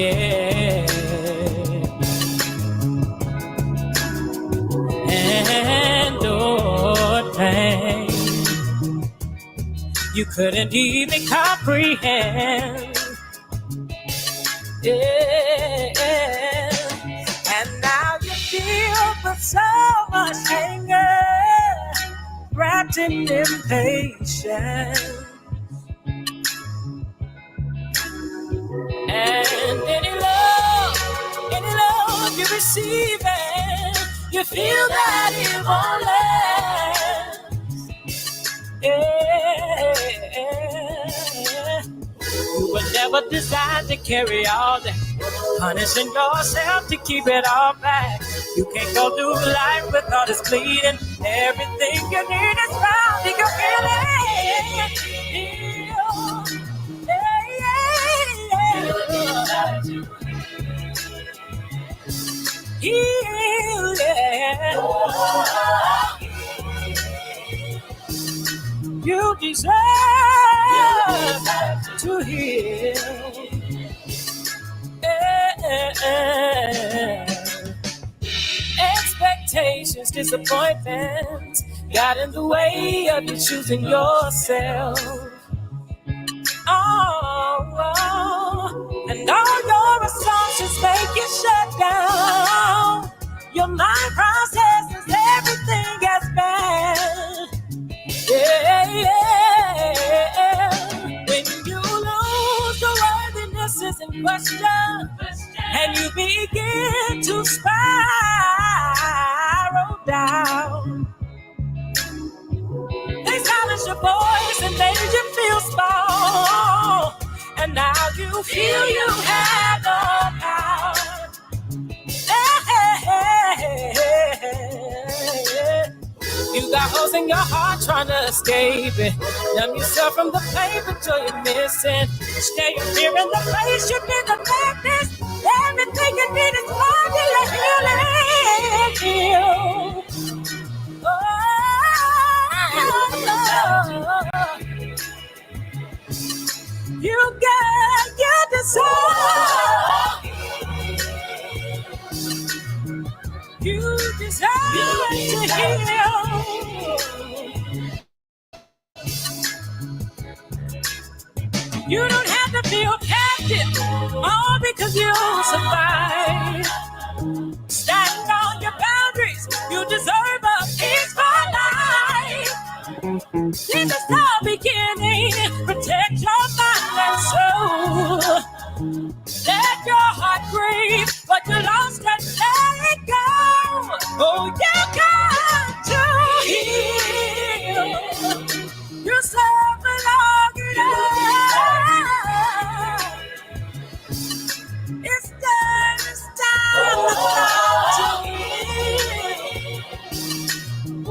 yeah. And oh, dang, you couldn't even comprehend. Yeah. And now you feel with so much anger, wrapped in impatience. And any love you receive, it, you feel that it won't last. Yeah. You will never decide to carry all that, punishing yourself to keep it all back. You can't go through life with all this bleeding. Everything you need is found in your feelings. Heal, yeah. You deserve to heal. Expectations, disappointments got in the way of you choosing yourself. And all your assumptions make you shut down. Your mind processes everything as bad. Yeah. When you lose, the worthiness is in question, and you begin to spiral down. They silence your voice and made you feel small. And now you feel you have no power. You got holes in your heart trying to escape it. Numb yourself from the pain, but you're missing. Stay your fear in the place you need the darkness. Everything you need is more than your healing. You deserve. You deserve to heal. You don't have to feel captive, all because you survive. Stand on your boundaries. You deserve a peaceful life. This is the beginning. Protect your mind and soul. Let your heart grieve what you lost and let it go. Oh, you got to heal yourself along enough. It's time to heal. Oh,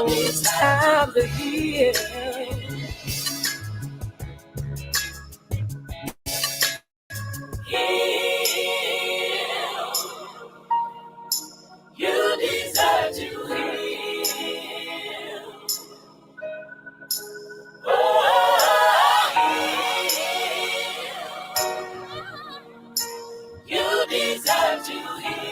it's time to heal. You deserve to heal. Oh, heal. You deserve to heal.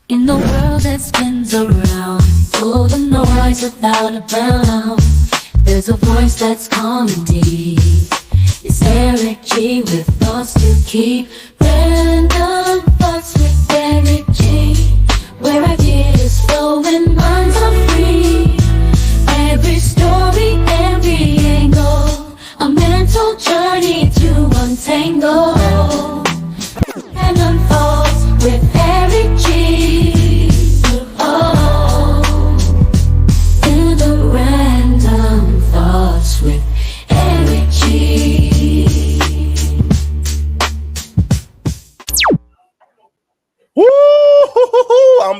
In the world that spins around, full of noise without a bound, there's a voice that's calling deep. It's Eric G with thoughts to keep. Random thoughts with Eric G, where ideas flow and minds are free. Every story, every angle, a mental journey to untangle.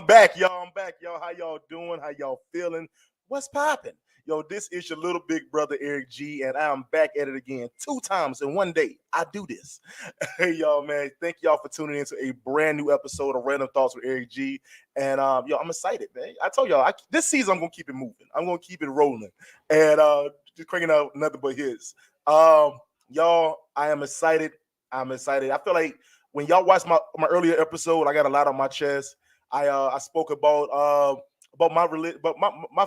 I'm back, y'all. I'm back, y'all. How y'all doing? How y'all feeling? What's popping? Yo, this is your little big brother Eric G, and I'm back at it again 2 times in one day. I do this. Hey, y'all, man. Thank y'all for tuning in to a brand new episode of Random Thoughts with Eric G. And yo, I'm excited, man. I told y'all this season I'm gonna keep it moving. I'm gonna keep it rolling, and just cranking out nothing but hits. Y'all, I am excited. I'm excited. I feel like when y'all watched my earlier episode, I got a lot on my chest. I spoke about my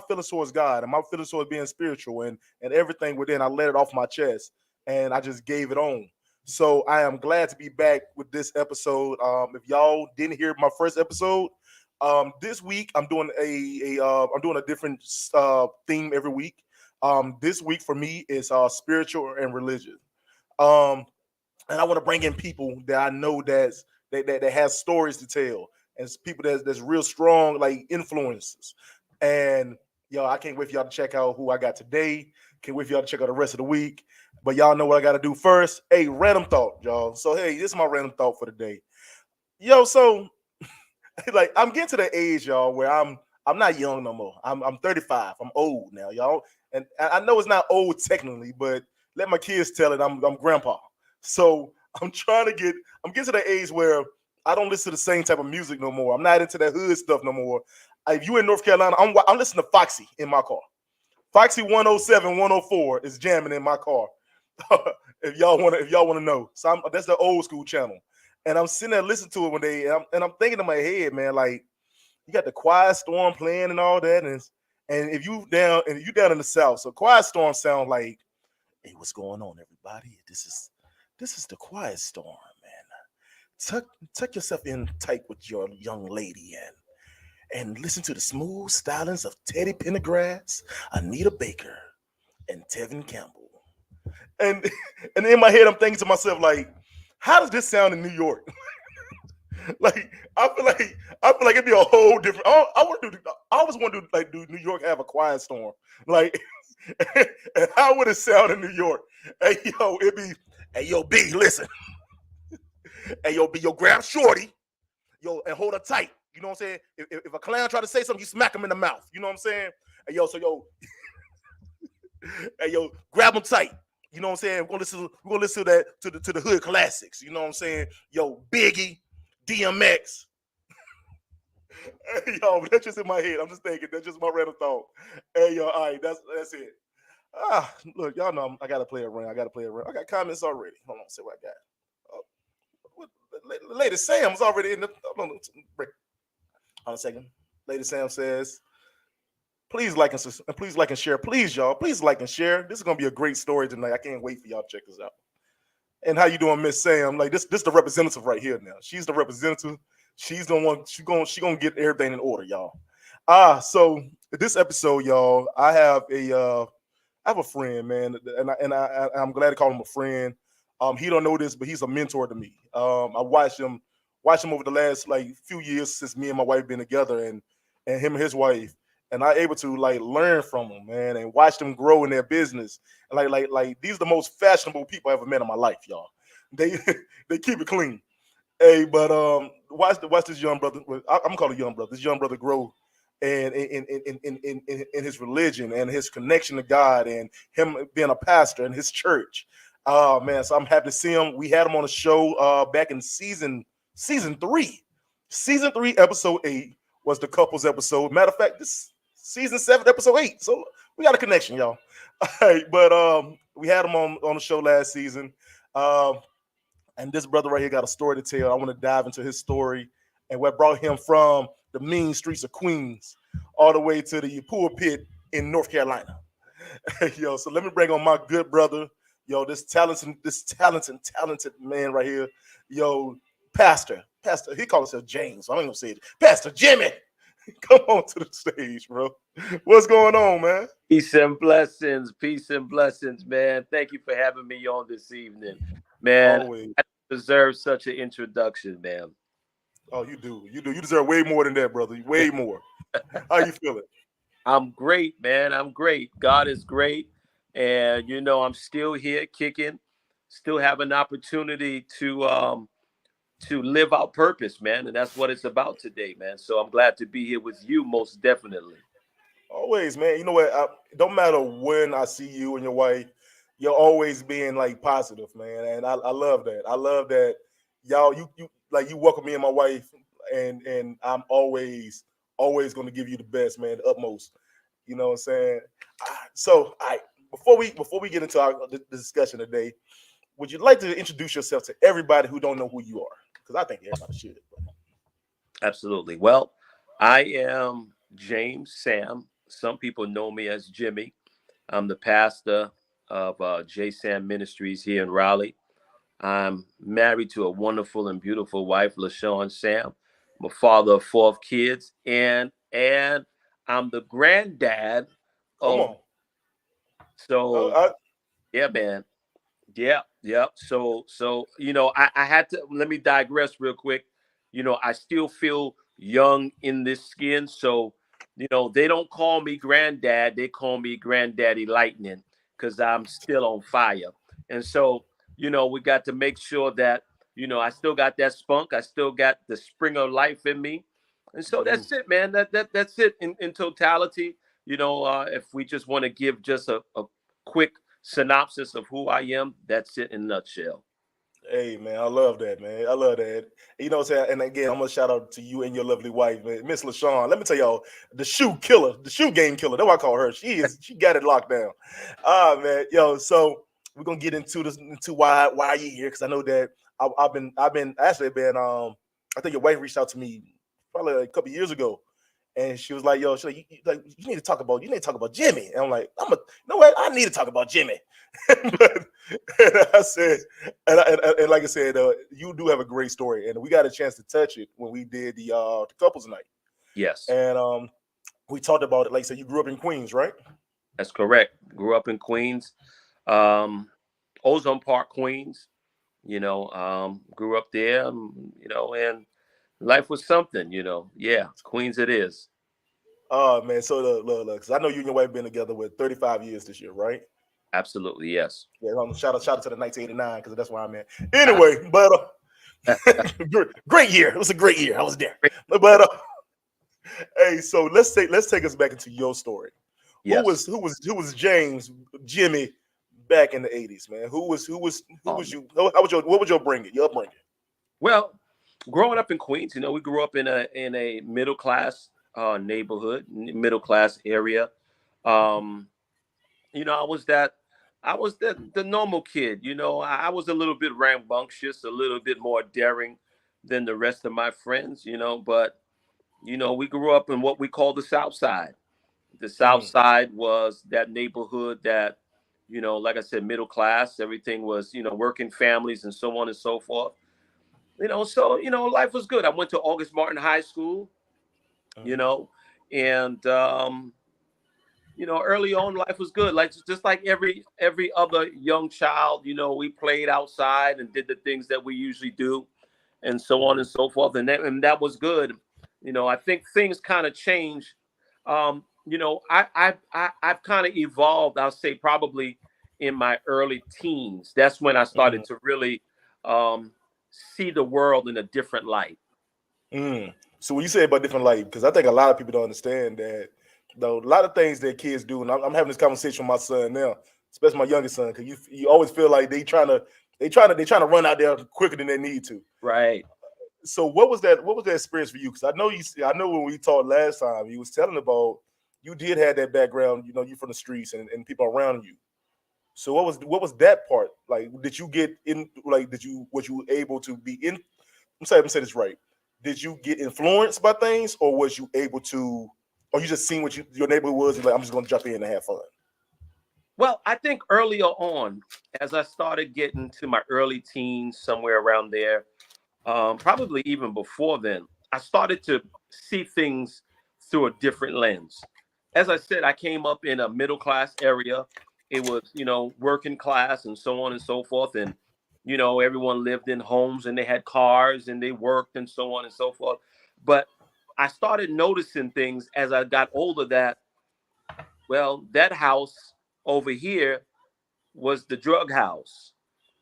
feelings towards God and my feelings towards being spiritual and everything within. I let it off my chest and I just gave it on. So I am glad to be back with this episode. If y'all didn't hear my first episode, this week I'm doing I'm doing a different theme every week. This week for me is spiritual and religious. Um, and I want to bring in people that I know that has stories to tell, and it's people that's real strong, like influences. And yo, I can't wait for y'all to check out who I got today. Can't wait for y'all to check out the rest of the week. But y'all know what I got to do first. Hey, random thought, y'all. So hey, this is my random thought for the day. Yo, so like I'm getting to the age, y'all, where I'm not young no more. I'm 35. I'm old now, y'all. And I know it's not old technically, but let my kids tell it. I'm grandpa. So I'm getting to the age where I don't listen to the same type of music no more. I'm not into that hood stuff no more. If you in North Carolina, I'm listening to Foxy in my car. Foxy 107, 104 is jamming in my car. if y'all want to know. So that's the old school channel. And I'm sitting there listening to it one day, and I'm thinking in my head, man, like you got the Quiet Storm playing and all that, and if you down in the South, so Quiet Storm sounds like, hey, what's going on, everybody? This is the Quiet Storm, man. Tuck yourself in tight with your young lady and listen to the smooth stylings of Teddy Pendergrass, Anita Baker, and Tevin Campbell. And and in my head, I'm thinking to myself, like, how does this sound in New York? Like, I feel like it'd be a whole different. I always want to do, like, do New York have a Quiet Storm? Like, and how would it sound in New York? Hey yo, it'd be, hey yo B, listen. Hey yo B, yo grab Shorty, yo, and hold her tight. You know what I'm saying? If a clown try to say something, you smack him in the mouth. You know what I'm saying? Hey yo, so yo, hey yo, grab him tight. You know what I'm saying? We're gonna listen to that to the hood classics. You know what I'm saying? Yo, Biggie, DMX. Hey, yo, that's just in my head. I'm just thinking. That's just my random thought. Hey yo, all right, that's it. Look, y'all know I gotta play around. I got comments already. Hold on, see what I got. Oh, Lady Sam's already in the. Hold on a second. Lady Sam says, please like and share. Please, y'all. Please like and share. This is gonna be a great story tonight. I can't wait for y'all to check this out. And how you doing, Miss Sam? Like this the representative right here now. She's the representative. She's the one. She gonna get everything in order, y'all. So this episode, y'all, I have a friend, man, I'm glad to call him a friend. He don't know this, but he's a mentor to me. I watched him over the last like few years since me and my wife been together, and him and his wife, and I able to like learn from them, man, and watch them grow in their business. And like these are the most fashionable people I ever met in my life, y'all. They they keep it clean. Hey, but watch this young brother. I'm gonna call it young brother. This young brother grow and in his religion and his connection to God and him being a pastor in his church. Oh man, so I'm happy to see him. We had him on the show back in season 3. Season 3, episode 8 was the couples episode. Matter of fact, this season 7, episode 8. So we got a connection, y'all. All right, but we had him on the show last season. And this brother right here got a story to tell. I want to dive into his story and what brought him from the mean streets of Queens all the way to the pulpit in North Carolina. Yo, so let me bring on my good brother. Yo, this talented man right here. Yo, Pastor. He calls himself James. So I'm not gonna say it. Pastor Jimmy, come on to the stage, bro. What's going on, man? Peace and blessings, man. Thank you for having me on this evening, man. Always. I deserve such an introduction, man. Oh, you do. You deserve way more than that, brother. Way more. How you feeling? I'm great, man. I'm great. God is great. And, I'm still here kicking, still have an opportunity to to live our purpose, man. And that's what it's about today, man. So I'm glad to be here with you, most definitely. Always, man. You know what? It don't matter when I see you and your wife, you're always being like positive, man. And I love that. I love that y'all you like you welcome me and my wife, and I'm always going to give you the best, man, the utmost. You know what I'm saying? So, I before we get into the discussion today, would you like to introduce yourself to everybody who don't know who you are? Because I think everybody should. Absolutely. Well, I am James Sam. Some people know me as Jimmy. I'm the pastor of J Sam Ministries here in Raleigh. I'm married to a wonderful and beautiful wife, LaShawn Sam. I'm a father of 4 kids, and I'm the granddad Come of. on. So I, yeah, man. Yeah, yeah. So I had to let me digress real quick. I still feel young in this skin, so they don't call me granddad; they call me Granddaddy Lightning because I'm still on fire. And so we got to make sure that I still got that spunk, I still got the spring of life in me, and so Mhm. that's it, man. That's it in totality. If we just want to give just a quick synopsis of who I am, that's it in a nutshell. Hey man, I love that, man. I love that. You know what I'm saying? And again, I'm gonna shout out to you and your lovely wife, man. Miss LaShawn. Let me tell y'all, the shoe killer, the shoe game killer. That's what I call her. She got it locked down. Man, yo, so we're gonna get into this into why you here, because I know that I've been actually been I think your wife reached out to me probably like a couple years ago, and she was like, "Yo, you need to talk about Jimmy." And I'm like, you know what? I need to talk about Jimmy. but and I said, and like I said, you do have a great story, and we got a chance to touch it when we did the couples night, Yes, and we talked about it. Like I said, you grew up in Queens, right? that's correct. Grew up in Queens, um, Ozone Park, Queens. Grew up there. And life was something. Yeah, Queens it is. Oh man, so because I know you and your wife been together with 35 years this year, right? Absolutely, yes. Yeah, shout out to the 1989 because that's where I'm at. Anyway, but great year. It was a great year. I was there. But hey, so let's take us back into your story. Who Yes. was Jimmy back in the 80s, man? Who was Um, you? How was what was your upbringing? well, growing up in Queens, we grew up in a middle class neighborhood, middle class area. Um, I was the normal kid. I was a little bit rambunctious, a little bit more daring than the rest of my friends. But we grew up in what we call the South Side. The South Mm, Side was that neighborhood that, like I said, middle class. Everything was, working families and so on and so forth. So life was good. I went to August Martin High School. You mhm, know, and early on life was good. Like just like every other young child, we played outside and did the things that we usually do, and so on mhm, and so forth. And that was good. I think things kind of changed. I've kind of evolved. I'll say probably in my early teens. That's when I mhm, started to really um, see the world in a different light. mm. So when you say about different light, because I think a lot of people don't understand that though a lot of things that kids do, and I'm having this conversation with my son now, especially my youngest son, because you always feel like they trying to run out there quicker than they need to. Right. So what was that experience for you? Because I know when we talked last time, you was telling about you did have that background, you from the streets and people around you. So what was that part like? Did you get in like did you was you able to be in? I'm saying this right. Did you get influenced by things, or was you able to, or you just seen what your neighborhood was and like I'm just gonna jump in and have fun? Well, I think earlier on, as I started getting to my early teens, somewhere around there, probably even before then, I started to see things through a different lens. As I said, I came up in a middle class area. It was, working class and so on and so forth. And, everyone lived in homes and they had cars and they worked and so on and so forth. But I started noticing things as I got older that, well, that house over here was the drug house.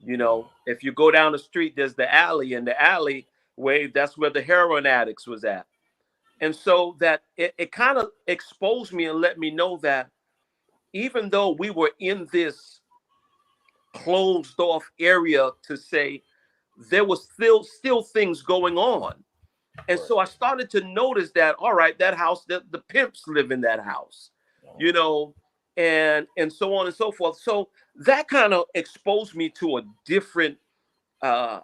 You know, if you go down the street, there's the alley, and the alley way, that's where the heroin addicts was at. And so that it kind of exposed me and let me know that even though we were in this closed off area, to say, there was still things going on. And so I started to notice that, all right, that house, the pimps live in that house, you know, and so on and so forth. So that kind of exposed me to a different uh,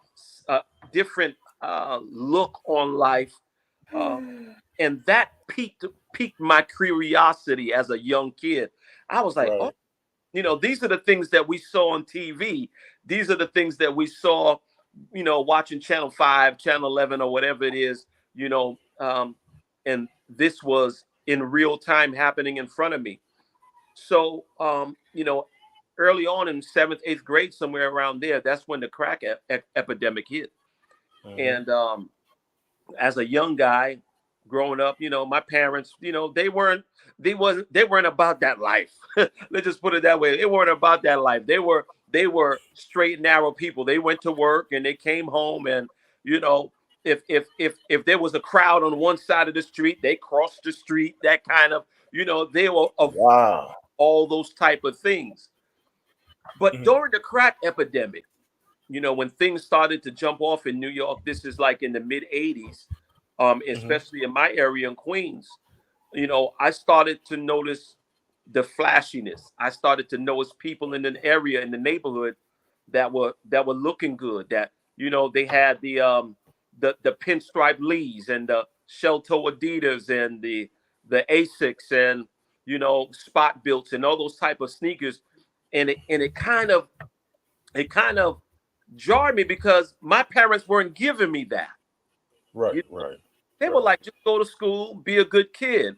different look on life, and that piqued my curiosity as a young kid. I was like, oh, you know, these are the things that we saw on TV. These are the things that we saw, you know, watching Channel 5, Channel 11, or whatever it is, you know, and this was in real time happening in front of me. So, you know, early on in 7th, 8th grade, somewhere around there, that's when the crack epidemic hit. And as a young guy growing up, you know, my parents, you know, they weren't about that life. Let's just put it that way. They weren't about that life. They were straight and narrow people. They went to work and they came home, and, you know, if there was a crowd on one side of the street, they crossed the street. That kind of, you know, they were all those type of things. But during the crack epidemic, you know, when things started to jump off in New York, this is like in the mid 80s, especially in my area in Queens, you know, I started to notice the flashiness. I started to notice people in an area, in the neighborhood, that were looking good, that, you know, they had the pinstripe Lees and the shell toe Adidas and the Asics and, you know, spot builts and all those type of sneakers. And it kind of jarred me, because my parents weren't giving me that. They were like, just go to school, be a good kid.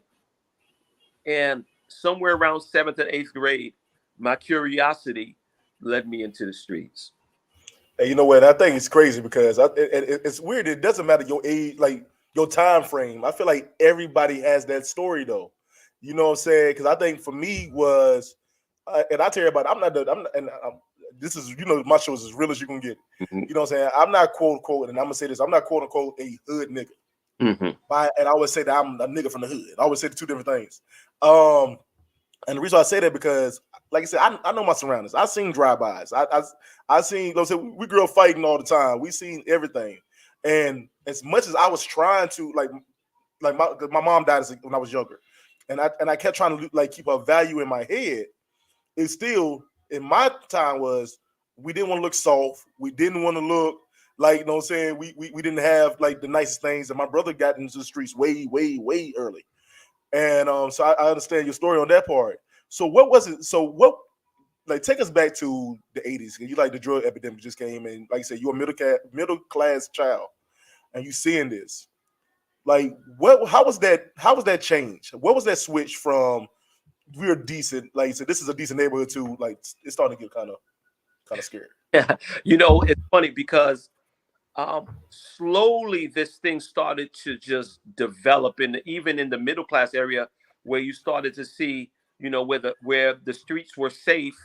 And somewhere around 7th and 8th grade, my curiosity led me into the streets. And you know what? I think it's crazy because it's weird. It doesn't matter your age, like your time frame. I feel like everybody has that story, though. You know what I'm saying? Because I think for me was, and I tell you about, this is, you know, my show is as real as you can get. You know what I'm saying? I'm not quote unquote, and I'm gonna say this, I'm not quote unquote a hood nigga. And I always say that I'm a nigga from the hood. I always say the two different things. And the reason I say that, because, like I said, I know my surroundings. I've seen drive-bys. I seen, you know, we grew up fighting all the time. We seen everything. And as much as I was trying to, like my mom died when I was younger, and I kept trying to, like, keep a value in my head. It still, in my time, was, we didn't want to look soft. We didn't want to look like, you know what I'm saying, we didn't have, like, the nicest things. And my brother got into the streets way, way, way early. And so I understand your story on that part. So what was it? So what, like, take us back to the 80s. You, like, the drug epidemic just came, and like you said, you're a middle class child, and you seeing this. Like, how was that change? What was that switch from, we're decent, like you said, this is a decent neighborhood, to, like, it's starting to get kind of scary? Yeah, you know, it's funny because slowly this thing started to just develop even in the middle class area, where you started to see, you know, where the streets were safe.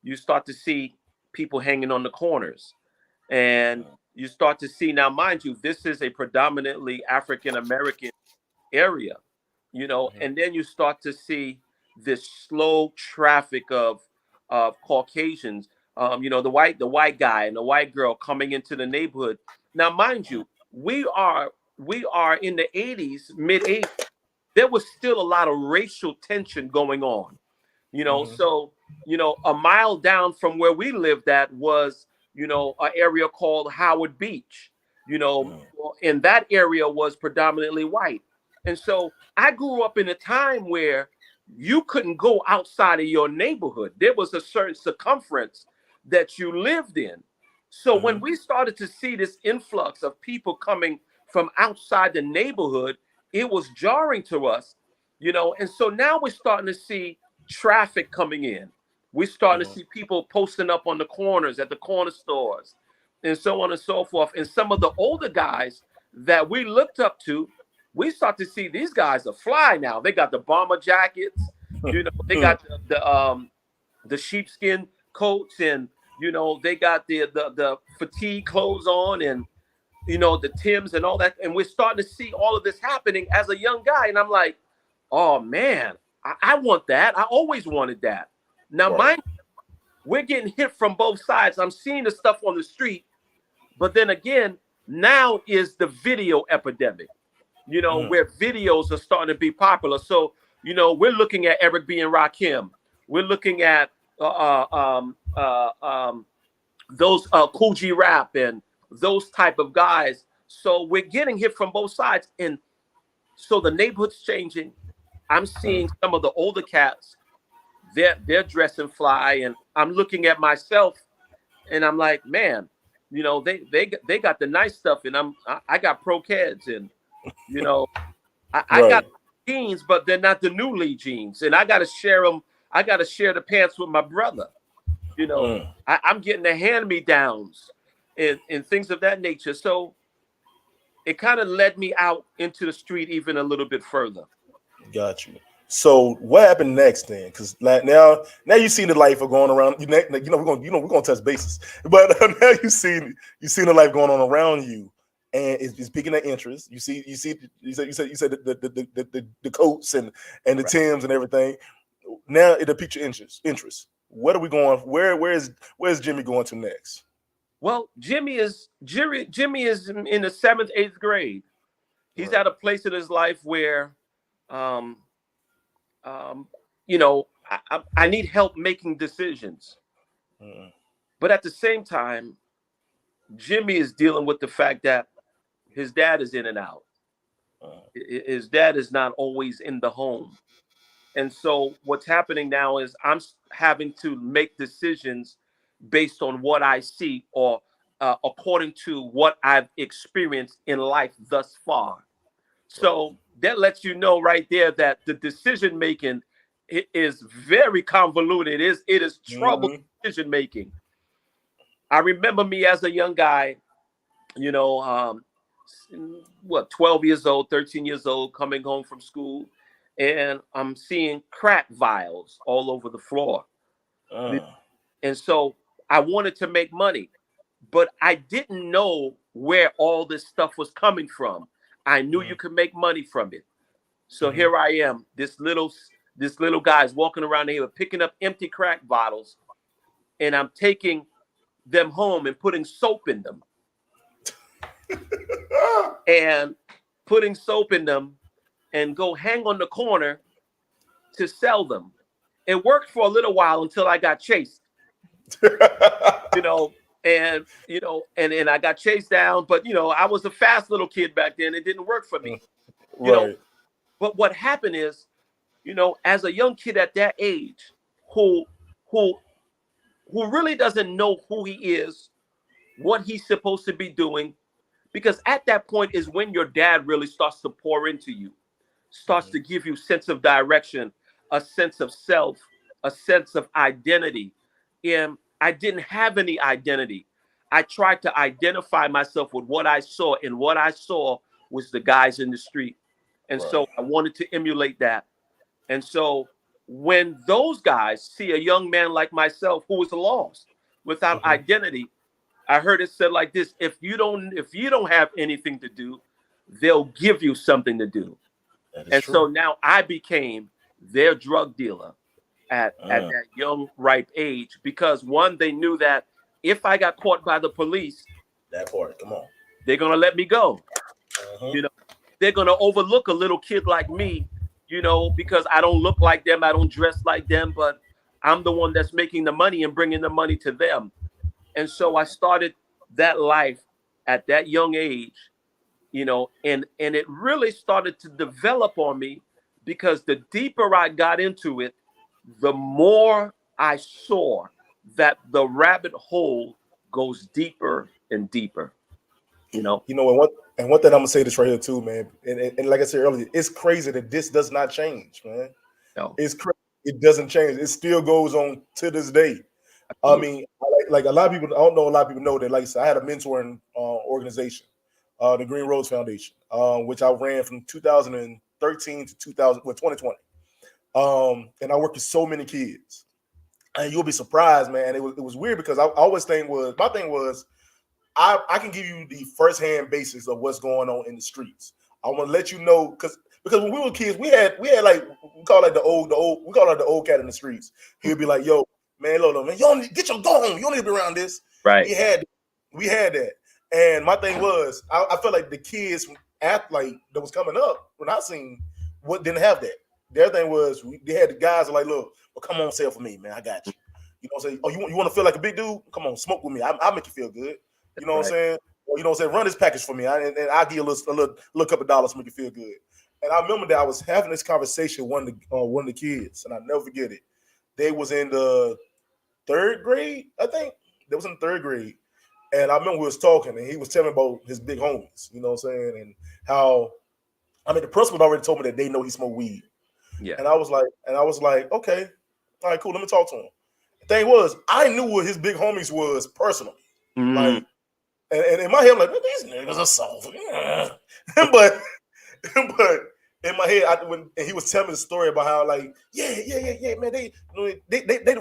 You start to see people hanging on the corners, and you start to see, now, mind you, this is a predominantly African American area, you know, and then you start to see this slow traffic of Caucasians, you know, the white guy and the white girl coming into the neighborhood. Now, mind you, we are in the 80s, mid 80s. There was still a lot of racial tension going on, you know. So, you know, a mile down from where we lived at was, you know, an area called Howard Beach, you know, and that area was predominantly white. And so I grew up in a time where you couldn't go outside of your neighborhood. There was a certain circumference that you lived in. So when we started to see this influx of people coming from outside the neighborhood, it was jarring to us, you know. And so now we're starting to see traffic coming in. We're starting to see people posting up on the corners at the corner stores and so on and so forth. And some of the older guys that we looked up to, we start to see these guys are fly now. They got the bomber jackets, you know, they got the sheepskin coats, and You know, they got the fatigue clothes on, and the Timbs and all that, and we're starting to see all of this happening as a young guy, and I'm like, oh man, I want that. I always wanted that. Now, Right. we're getting hit from both sides. I'm seeing the stuff on the street, but then again, now is the video epidemic. Where videos are starting to be popular. So, we're looking at Eric B. and Rakim. We're looking at those Cool G Rap and those type of guys. So we're getting hit from both sides. And so the neighborhood's changing. I'm seeing some of the older cats, they're dressing fly. And I'm looking at myself and I'm like, man, they got the nice stuff. And I got pro kids, and, I got jeans, but they're not the new Lee jeans. And I got to share them. I got to share the pants with my brother. I'm getting the hand-me-downs and things of that nature. So it kind of led me out into the street even a little bit further. Got you. So what happened next then? Because now you see the life of going around. We're gonna touch bases, but now you see the life going on around you, and it's piquing that interest. You said the coats and the Timbs and everything. Now it'll pique your interest. What are we going? Where's Jimmy going to next? Well, Jimmy is in the 7th, 8th grade. He's at a place in his life where, I need help making decisions. But at the same time, Jimmy is dealing with the fact that his dad is in and out. His dad is not always in the home. And so what's happening now is I'm having to make decisions based on what I see or according to what I've experienced in life thus far. So that lets you know right there that the decision making is very convoluted. It is troubled decision making. I remember me as a young guy, 12 years old, 13 years old, coming home from school. And I'm seeing crack vials all over the floor. And so I wanted to make money, but I didn't know where all this stuff was coming from. I knew you could make money from it. So here I am, this little guy's walking around here picking up empty crack bottles, and I'm taking them home and putting soap in them. And putting soap in them and go hang on the corner to sell them. It worked for a little while until I got chased, and I got chased down, but I was a fast little kid back then. It didn't work for me, but what happened is, as a young kid at that age who really doesn't know who he is, what he's supposed to be doing, because at that point is when your dad really starts to pour into you. Starts to give you sense of direction, a sense of self, a sense of identity. And I didn't have any identity. I tried to identify myself with what I saw, and what I saw was the guys in the street. And so I wanted to emulate that. And so when those guys see a young man like myself who was lost without identity, I heard it said like this: if you don't have anything to do, they'll give you something to do. And so now I became their drug dealer at that young, ripe age, because one, they knew that if I got caught by the police, they're going to let me go. They're going to overlook a little kid like me, because I don't look like them. I don't dress like them, but I'm the one that's making the money and bringing the money to them. And so I started that life at that young age. And it really started to develop on me, because the deeper I got into it, the more I saw that the rabbit hole goes deeper and deeper. And one thing I'm gonna say this right here too, man. And like I said earlier, it's crazy that this does not change, man. No. It's crazy. It doesn't change. It still goes on to this day. I mean, like a lot of people, I don't know, a lot of people know that. Like I said, I had a mentoring organization. The Green Roads Foundation, which I ran from 2013 to 2020. And I worked with so many kids. and you'll be surprised, man. It was weird because I always think was my thing was I can give you the firsthand basics of what's going on in the streets. I want to let you know because when we were kids, we had like we call it the old we call it the old cat in the streets. He'd be like, "Yo, man, look, man, you don't need, get your go home. You don't need to be around this." Right. We had that, and my thing was I felt like the kids like that was coming up when I seen what didn't have that. The other thing was they had the guys like, "Look, well, come on, sell for me, man. I got you." You know what I'm saying? Oh, you want to feel like a big dude? Come on, smoke with me. I'll make you feel good. You know what I'm saying? Or you know what I'm saying? Run this package for me, and I'll give you a little couple dollars to make you feel good. And I remember that I was having this conversation with one of the kids, and I'll never forget it. They was in the 3rd grade, I think. They was in the 3rd grade. And I remember we was talking, and he was telling me about his big homies, you know what I'm saying? And how, the principal already told me that they know he smoked weed. Yeah. And I was like, okay, all right, cool, let me talk to him. The thing was, I knew what his big homies was personally. Like, and in my head, I'm like, these niggas are soft. but in my head, when he was telling me the story about how, like, yeah, man, they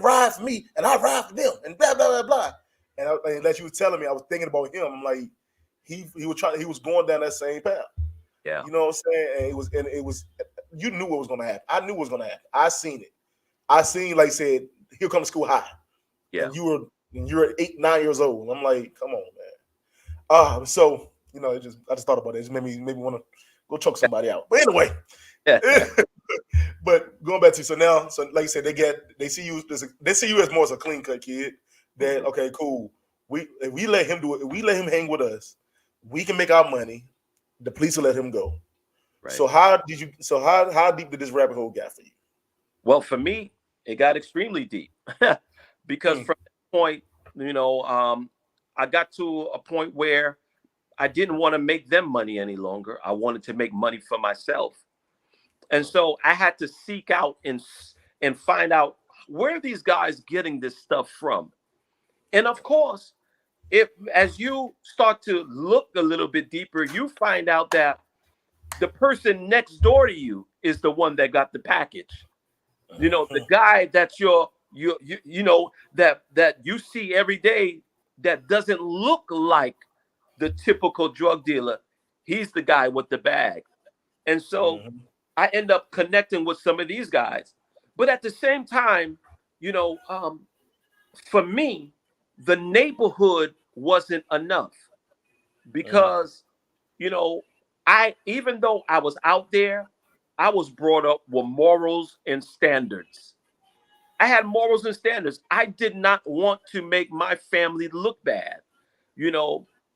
ride for me, and I ride for them, and blah blah blah blah. And as you was telling me, I was thinking about him. I'm like, he was going down that same path. Yeah, you know what I'm saying. And it was, you knew what was going to happen. I knew what was going to happen. I seen it. I seen, like I said, he'll come to school high. Yeah, and you were 8, 9 years old. I'm like, come on, man. So I just thought about it. It just made me want to go choke somebody out. But anyway, but going back to so like you said, they see you as more as a clean cut kid. That okay, cool. If we let him do it, if we let him hang with us, we can make our money. The police will let him go. Right. So how deep did this rabbit hole get for you? Well, for me, it got extremely deep because from that point, I got to a point where I didn't want to make them money any longer. I wanted to make money for myself. And so I had to seek out and find out where are these guys getting this stuff from. And of course, as you start to look a little bit deeper, you find out that the person next door to you is the one that got the package. The guy that that you see every day that doesn't look like the typical drug dealer. He's the guy with the bag. And so I end up connecting with some of these guys. But at the same time, for me, the neighborhood wasn't enough because, even though I was out there, I was brought up with morals and standards. I had morals and standards. I did not want to make my family look bad,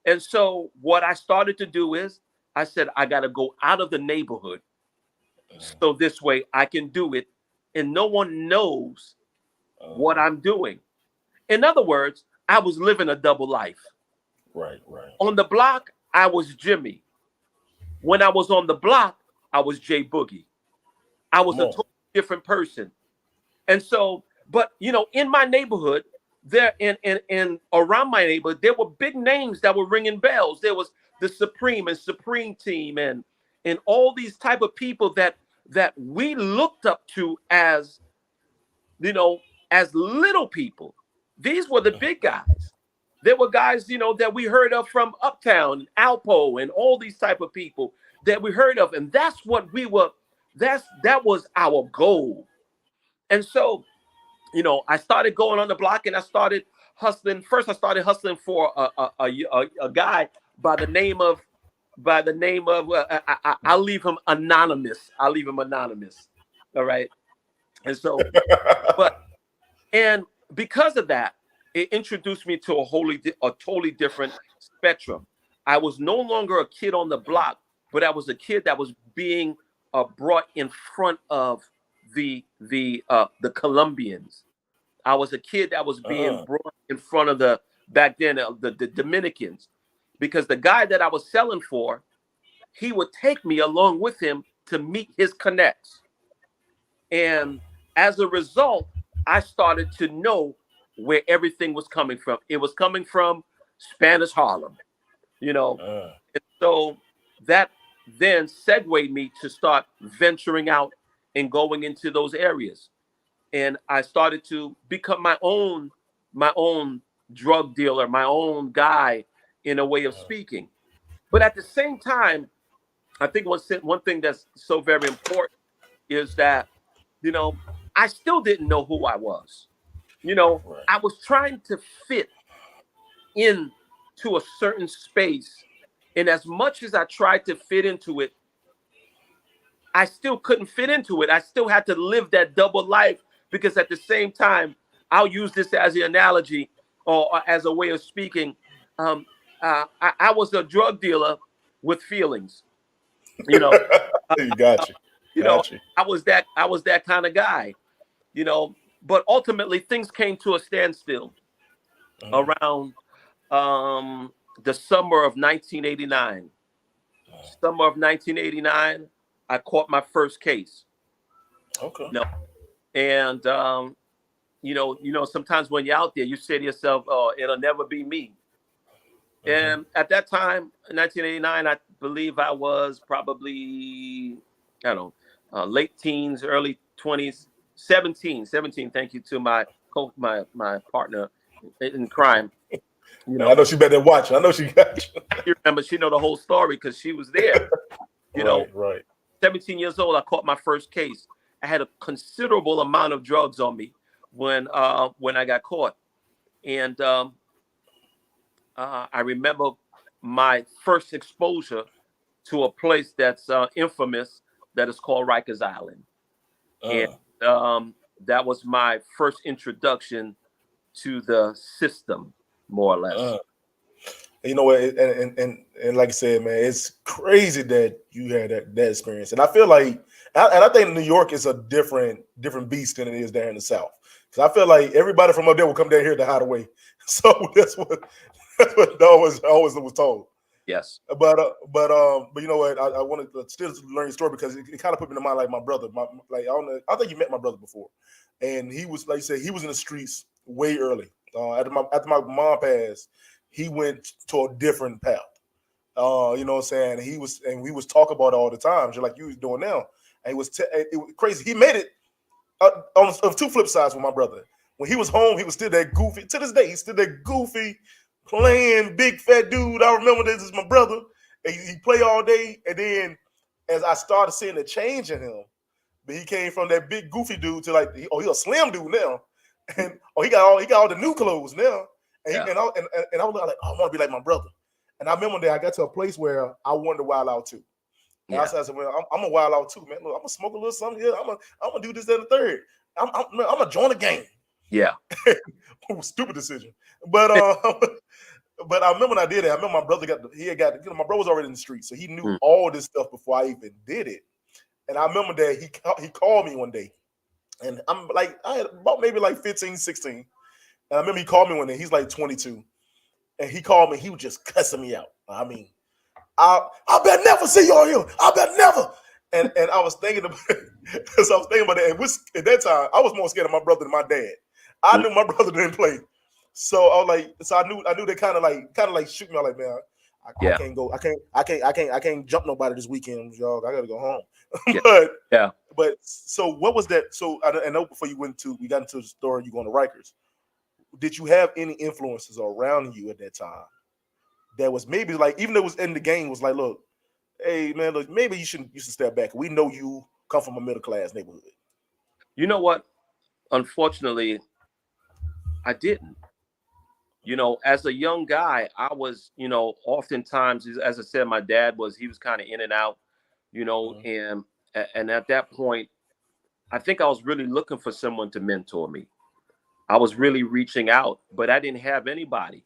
And so what I started to do is I said, I got to go out of the neighborhood. So this way I can do it and no one knows what I'm doing. In other words, I was living a double life. Right. On the block, I was Jimmy. When I was on the block, I was Jay Boogie. I was a totally different person. And so, but in my neighborhood, there in around my neighborhood, there were big names that were ringing bells. There was the Supreme and Supreme Team and all these type of people that we looked up to as little people. These were the big guys. There were guys, that we heard of from Uptown, Alpo, and all these type of people that we heard of. And that's what we were, that was our goal. And so, I started going on the block and I started hustling. First, I started hustling for a guy by the name of, I'll leave him anonymous. All right. And so, and because of that, it introduced me to a totally different spectrum. I was no longer a kid on the block, but I was a kid that was being brought in front of the Colombians. I was a kid that was being brought in front of back then the Dominicans, because the guy that I was selling for, he would take me along with him to meet his connects. And as a result, I started to know where everything was coming from. It was coming from Spanish Harlem, And so that then segued me to start venturing out and going into those areas. and I started to become my own drug dealer, my own guy in a way of speaking. But at the same time, I think one thing that's so very important is that, you know, I still didn't know who I was. You know, Right. I was trying to fit in to a certain space. And as much as I tried to fit into it, I still couldn't fit into it. I still had to live that double life because at the same time, I'll use this as an analogy or as a way of speaking. Um, I was a drug dealer with feelings. You know, uh, You got you. you know, Got you. I was that kind of guy. You know, but ultimately things came to a standstill Mhm. around the summer of 1989. Summer of 1989, I caught my first case. Okay. You know, and sometimes when you're out there, you say to yourself, "Oh, it'll never be me." Hmm. And at that time, in 1989, I believe I was probably, I don't know, late teens, early 20s, 17, 17. Thank you to my partner in crime. You Man, I know, know she better watch. I know she got you. she remember, she know the whole story because she was there. You know, Right, right. 17 years old, I caught my first case. I had a considerable amount of drugs on me when I got caught, and I remember my first exposure to a place that's infamous that is called Rikers Island, and Uh, um, that was my first introduction to the system, more or less. uh. You know what? And like I said, man, it's crazy that you had that experience. And I feel like, and I think New York is a different beast than it is down in the South. Because I feel like everybody from up there will come down here to hide away. So that's what always was told. Yes. But you know what? I wanted to still learn your story because it kind of put me in mind like my brother. Like I don't know, I think you met my brother before, and he was like you said he was in the streets way early. After my mom passed, he went to a different path. You know what I'm saying? And we was talking about it all the time, just like you was doing now. And it was crazy. He made it on two flip sides with my brother. When he was home, he was still that goofy. To this day, he's still that goofy, playing big fat dude. I remember this is my brother. And he play all day, and then as I started seeing the change in him, but he came from that big goofy dude to like, he a slim dude now, and he got all the new clothes now, and Yeah. I was like, oh, I want to be like my brother. And I remember that I got to a place where I wanted to wild out too. And I Yeah. said, well, I'm a wild out too, man. Look, I'm gonna smoke a little something here. I'm gonna do this, that, and the third. I'm gonna join the game. Yeah. Stupid decision, but but I remember when I did it. I remember my brother my brother was already in the street, so he knew Mm. all this stuff before I even did it. And I remember that he called me one day, and I'm like, I had about maybe like 15, 16. And I remember he called me one day. He's like 22, and he called me. He was just cussing me out. I mean, I bet never see you on here. I bet never. And I was thinking about it. So I was thinking about it. And at that time, I was more scared of my brother than my dad. I Mm. knew my brother didn't play. So I was like, so I knew they kind of like shoot me. I was like, man, I Yeah. can't go. I can't jump nobody this weekend, y'all. I gotta go home. Yeah. but Yeah. but so what was that? So I know before we got into the story, you going to Rikers. Did you have any influences around you at that time that was maybe like, even though it was in the game, was like, look, hey man, look, maybe you should step back. We know you come from a middle class neighborhood. You know what? Unfortunately, I didn't. You know, as a young guy, I was, oftentimes, as I said, my dad he was kind of in and out, Mhm. and at that point, I think I was really looking for someone to mentor me. I was really reaching out, but I didn't have anybody,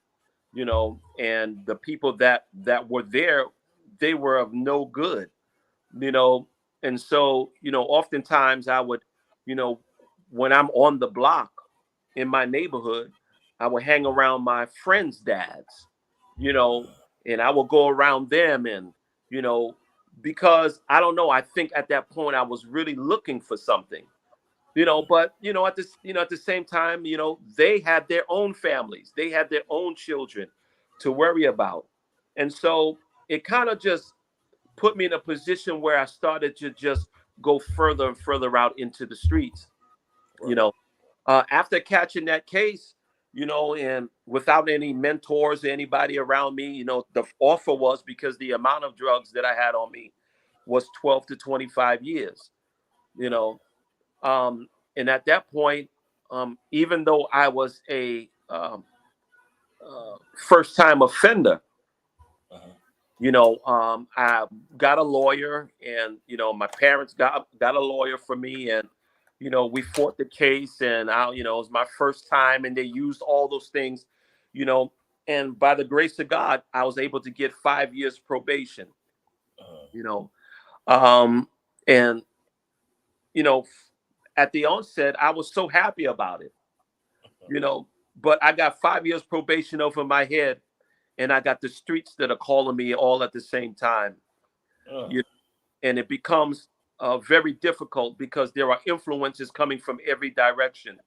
and the people that were there, they were of no good, you know, and so, oftentimes I would, you know, when I'm on the block in my neighborhood, I would hang around my friends' dads, you know, and I would go around them and, you know, because I don't know, I think at that point I was really looking for something, but at the same time, they had their own families, they had their own children to worry about. And so it kind of just put me in a position where I started to just go further and further out into the streets. Right. You know, after catching that case, and without any mentors or anybody around me, the offer was, because the amount of drugs that I had on me was 12 to 25 years, you know. And at that point, even though I was a first time offender, Uh-huh. I got a lawyer, and my parents got a lawyer for me, and we fought the case, and it was my first time, and they used all those things, you know, and by the grace of God, I was able to get 5 years probation, Uh-huh. you know, um, and you know, at the onset, I was so happy about it, you know, but I got 5 years probation over my head, and I got the streets that are calling me all at the same time. Uh-huh. And it becomes very difficult because there are influences coming from every direction.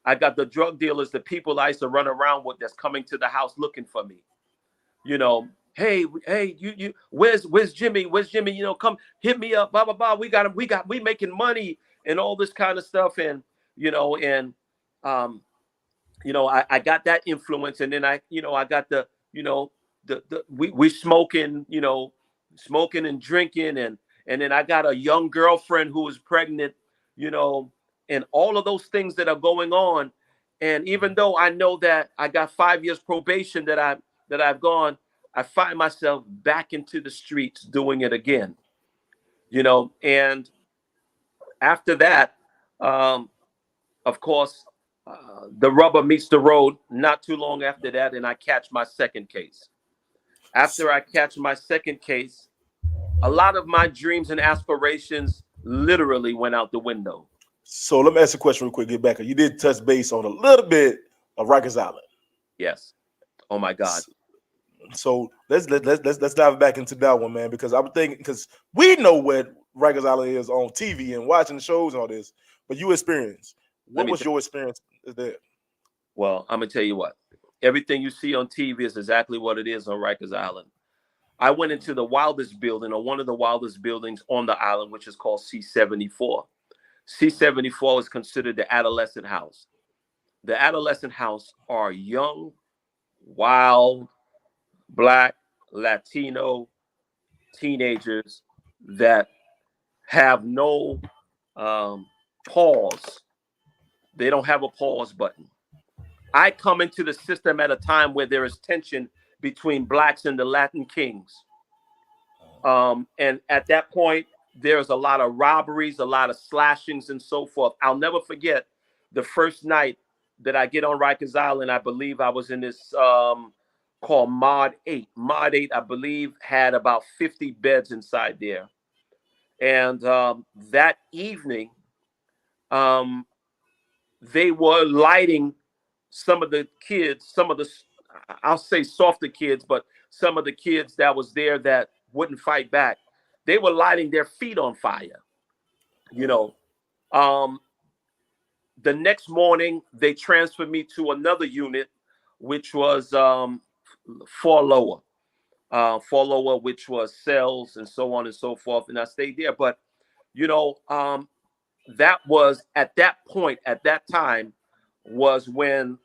I got the drug dealers, the people I used to run around with, that's coming to the house looking for me. Hey, where's Jimmy? Where's Jimmy? Come hit me up. Blah blah blah. We making money and all this kind of stuff. And um, I got that influence, and then I got we smoking, smoking and drinking, and then I got a young girlfriend who was pregnant, you know, and all of those things that are going on. And even though I know that I got 5 years probation that I've gone, I find myself back into the streets doing it again, and after that, um, of course, the rubber meets the road not too long after that, and I catch my second case. After I catch my second case, a lot of my dreams and aspirations literally went out the window. So let me ask you a question real quick. Get back. You did touch base on a little bit of Rikers Island. Yes. Oh my God. So let's dive back into that one, man. Because I was thinking, because we know what Rikers Island is on TV and watching the shows and all this, but you experienced. What was your experience there? Well, I'm gonna tell you what. Everything you see on TV is exactly what it is on Rikers Island. I went into the wildest building, or one of the wildest buildings on the island, which is called C-74. C-74 is considered the adolescent house. The adolescent house are young, wild, Black, Latino teenagers that have no pause. They don't have a pause button. I come into the system at a time where there is tension between Blacks and the Latin kings. And at that point, there's a lot of robberies, a lot of slashings, and so forth. I'll never forget the first night that I get on Rikers Island. I believe I was in this called Mod 8. Mod 8, I believe, had about 50 beds inside there. And that evening, they were lighting some of the kids, some of the, I'll say softer kids, but some of the kids that was there that wouldn't fight back. They were lighting their feet on fire. The next morning, they transferred me to another unit, which was 4 lower. 4 lower, which was cells and so on and so forth. And I stayed there. But, that was at that point, at that time, was when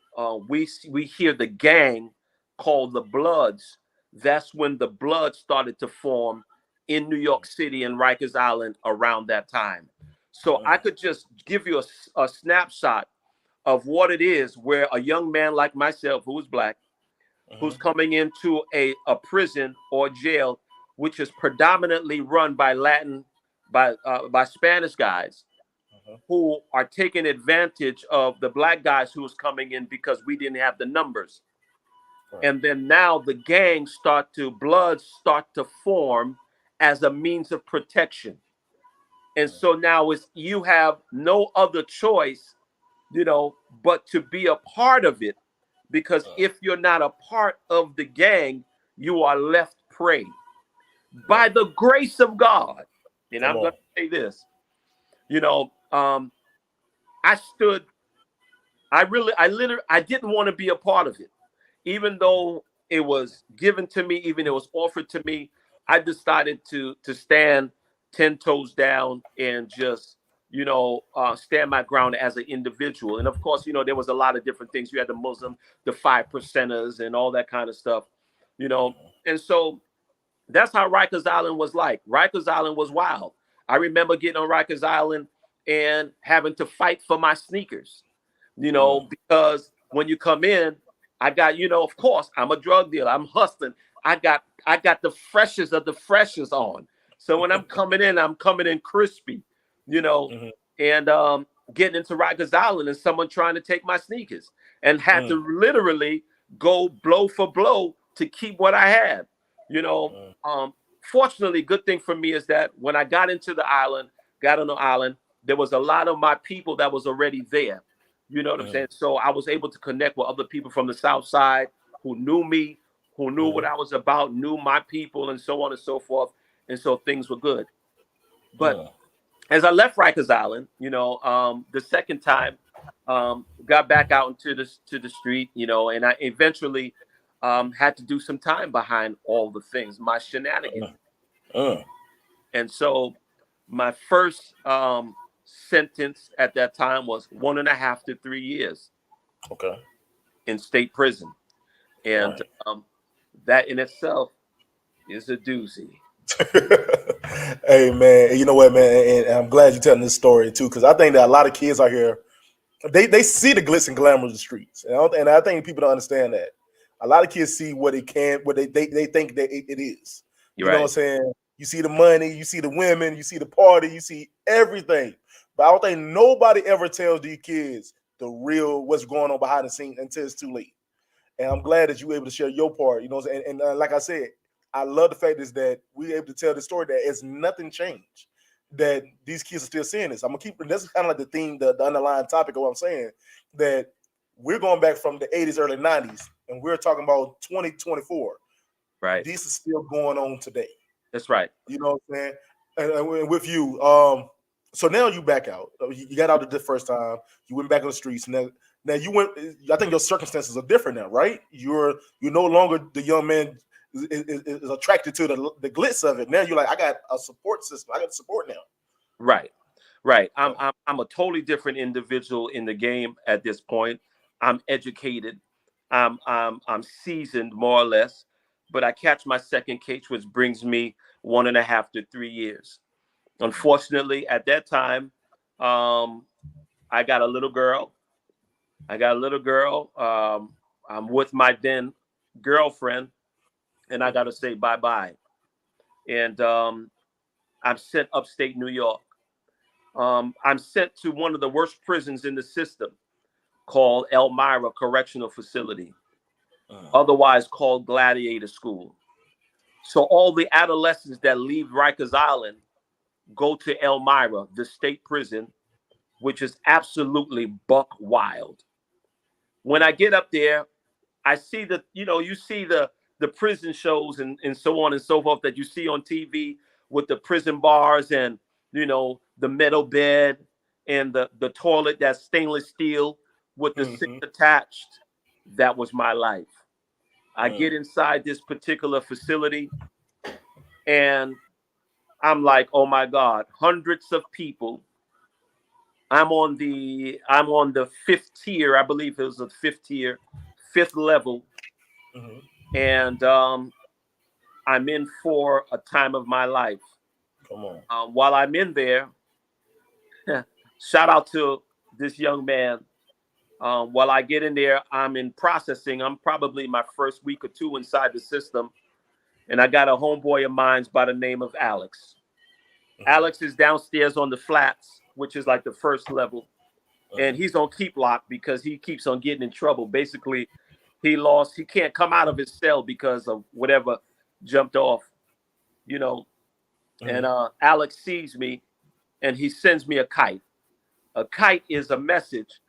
we hear the gang called the Bloods. That's when the Bloods started to form in New York City and Rikers Island around that time. So I could just give you a snapshot of what it is, where a young man like myself, who is Black, who's coming into a prison or jail, which is predominantly run by by Spanish guys, who are taking advantage of the Black guys who was coming in because we didn't have the numbers. Right. And then now the gangs Bloods start to form as a means of protection. And so now you have no other choice, but to be a part of it, because if you're not a part of the gang, you are left prey. By the grace of God, and I'm going to say this, I didn't want to be a part of it. Even though it was given to me, even it was offered to me, I decided to stand 10 toes down and just stand my ground as an individual. And of course, there was a lot of different things. You had the Muslim, the 5%ers, and all that kind of stuff, And so that's how Rikers Island was like. Rikers Island was wild. I remember getting on Rikers Island and having to fight for my sneakers, because when you come in, I got, of course, I'm a drug dealer. I'm hustling. I got the freshest of the freshest on. So when I'm coming in crispy, and getting into Rikers Island and someone trying to take my sneakers and had to literally go blow for blow to keep what I had. Fortunately, good thing for me is that when I got on the island, there was a lot of my people that was already there. You know what I'm saying? So I was able to connect with other people from the South Side who knew me, who knew what I was about, knew my people, and so on and so forth. And so things were good. But as I left Rikers Island, the second time, got back out into the street, and I eventually had to do some time behind all the things, my shenanigans. And so my first sentence at that time was 1.5 to 3 years. Okay. In state prison. And that in itself is a doozy. Hey, man, you know what, man? And I'm glad you're telling this story, too, because I think that a lot of kids out here, they see the glitz and glamour of the streets. And I think people don't understand that. A lot of kids see what they think that it is. You know what I'm saying? You see the money, you see the women, you see the party, you see everything. But I don't think nobody ever tells these kids the real what's going on behind the scenes until it's too late. And I'm glad that you were able to share your part. And like I said, I love the fact is that we're able to tell the story that it's nothing changed. That these kids are still seeing this. I'm gonna keep. This is kind of like the theme, the underlying topic of what I'm saying. That we're going back from the 80s, early 90s, and we're talking about 2024. Right. This is still going on today. That's right. You know what I'm saying? And with you, so now you back out. You got out the first time. You went back on the streets. Now you went. I think your circumstances are different now, right? You're no longer the young man is attracted to the glitz of it. Now you're like, I got a support system. I got support now. Right. I'm a totally different individual in the game at this point. I'm educated. I'm seasoned more or less. But I catch my second case, which brings me 1.5 to 3 years. Unfortunately, at that time, I got a little girl. I'm with my then girlfriend, and I got to say bye-bye. And I'm sent upstate New York. I'm sent to one of the worst prisons in the system called Elmira Correctional Facility, otherwise called Gladiator School. So all the adolescents that leave Rikers Island go to Elmira, the state prison, which is absolutely buck wild. When I get up there, I see you see the prison shows and so on and so forth that you see on TV with the prison bars and, the metal bed and the toilet that's stainless steel with the sink attached. That was my life. I get inside this particular facility and I'm like, oh my God, hundreds of people. I'm on the 5th tier. I believe it was the 5th tier, 5th level. And I'm in for a time of my life. Come on. While I'm in there, shout out to this young man. While I get in there, I'm in processing. I'm probably my first week or two inside the system. And I got a homeboy of mine by the name of Alex. Alex is downstairs on the flats, which is like the 1st level. And he's on keep lock because he keeps on getting in trouble. Basically, he can't come out of his cell because of whatever jumped off, And Alex sees me and he sends me a kite. A kite is a message.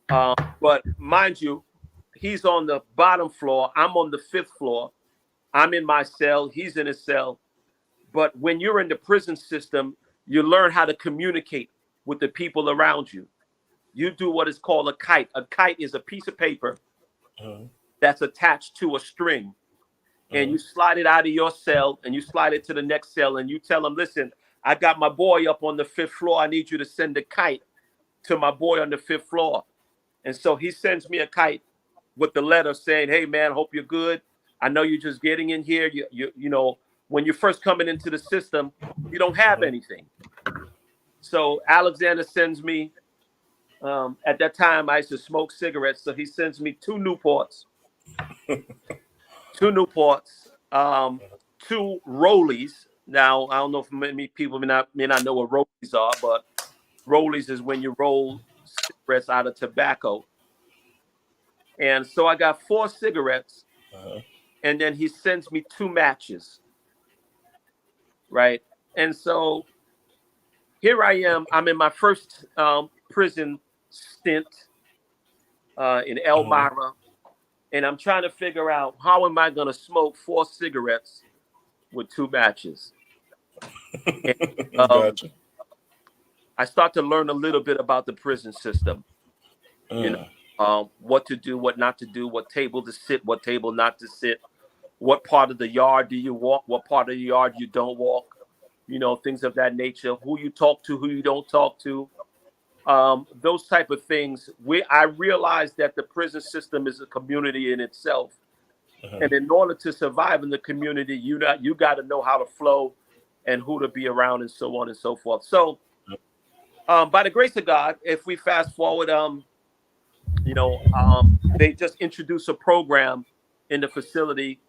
But mind you, he's on the bottom floor. I'm on the 5th floor. I'm in my cell. He's in his cell. But when you're in the prison system, you learn how to communicate with the people around you. You do what is called a kite. A kite is a piece of paper that's attached to a string. And you slide it out of your cell and you slide it to the next cell and you tell them, listen, I got my boy up on the 5th floor. I need you to send a kite to my boy on the 5th floor. And so he sends me a kite with the letter saying, hey, man, hope you're good. I know you're just getting in here. You know, when you're first coming into the system, you don't have anything. So Alexander sends me, at that time, I used to smoke cigarettes. So he sends me 2 Newports, 2 Rollies. Now, I don't know if many people may not know what Rollies are, but Rollies is when you roll cigarettes out of tobacco. And so I got 4 cigarettes, and then he sends me 2 matches, right? And so here I am. I'm in my first prison stint in Elmira, and I'm trying to figure out how am I going to smoke 4 cigarettes with 2 matches. And, Gotcha. I start to learn a little bit about the prison system. You know, what to do, what not to do, what table to sit, what table not to sit, what part of the yard do you walk, what part of the yard you don't walk, you know, things of that nature, who you talk to, who you don't talk to, those type of things. I realized that the prison system is a community in itself. And in order to survive in the community, you got to know how to flow and who to be around and so on and so forth. So by the grace of God, if we fast forward, you know, they just introduced a program in the facility,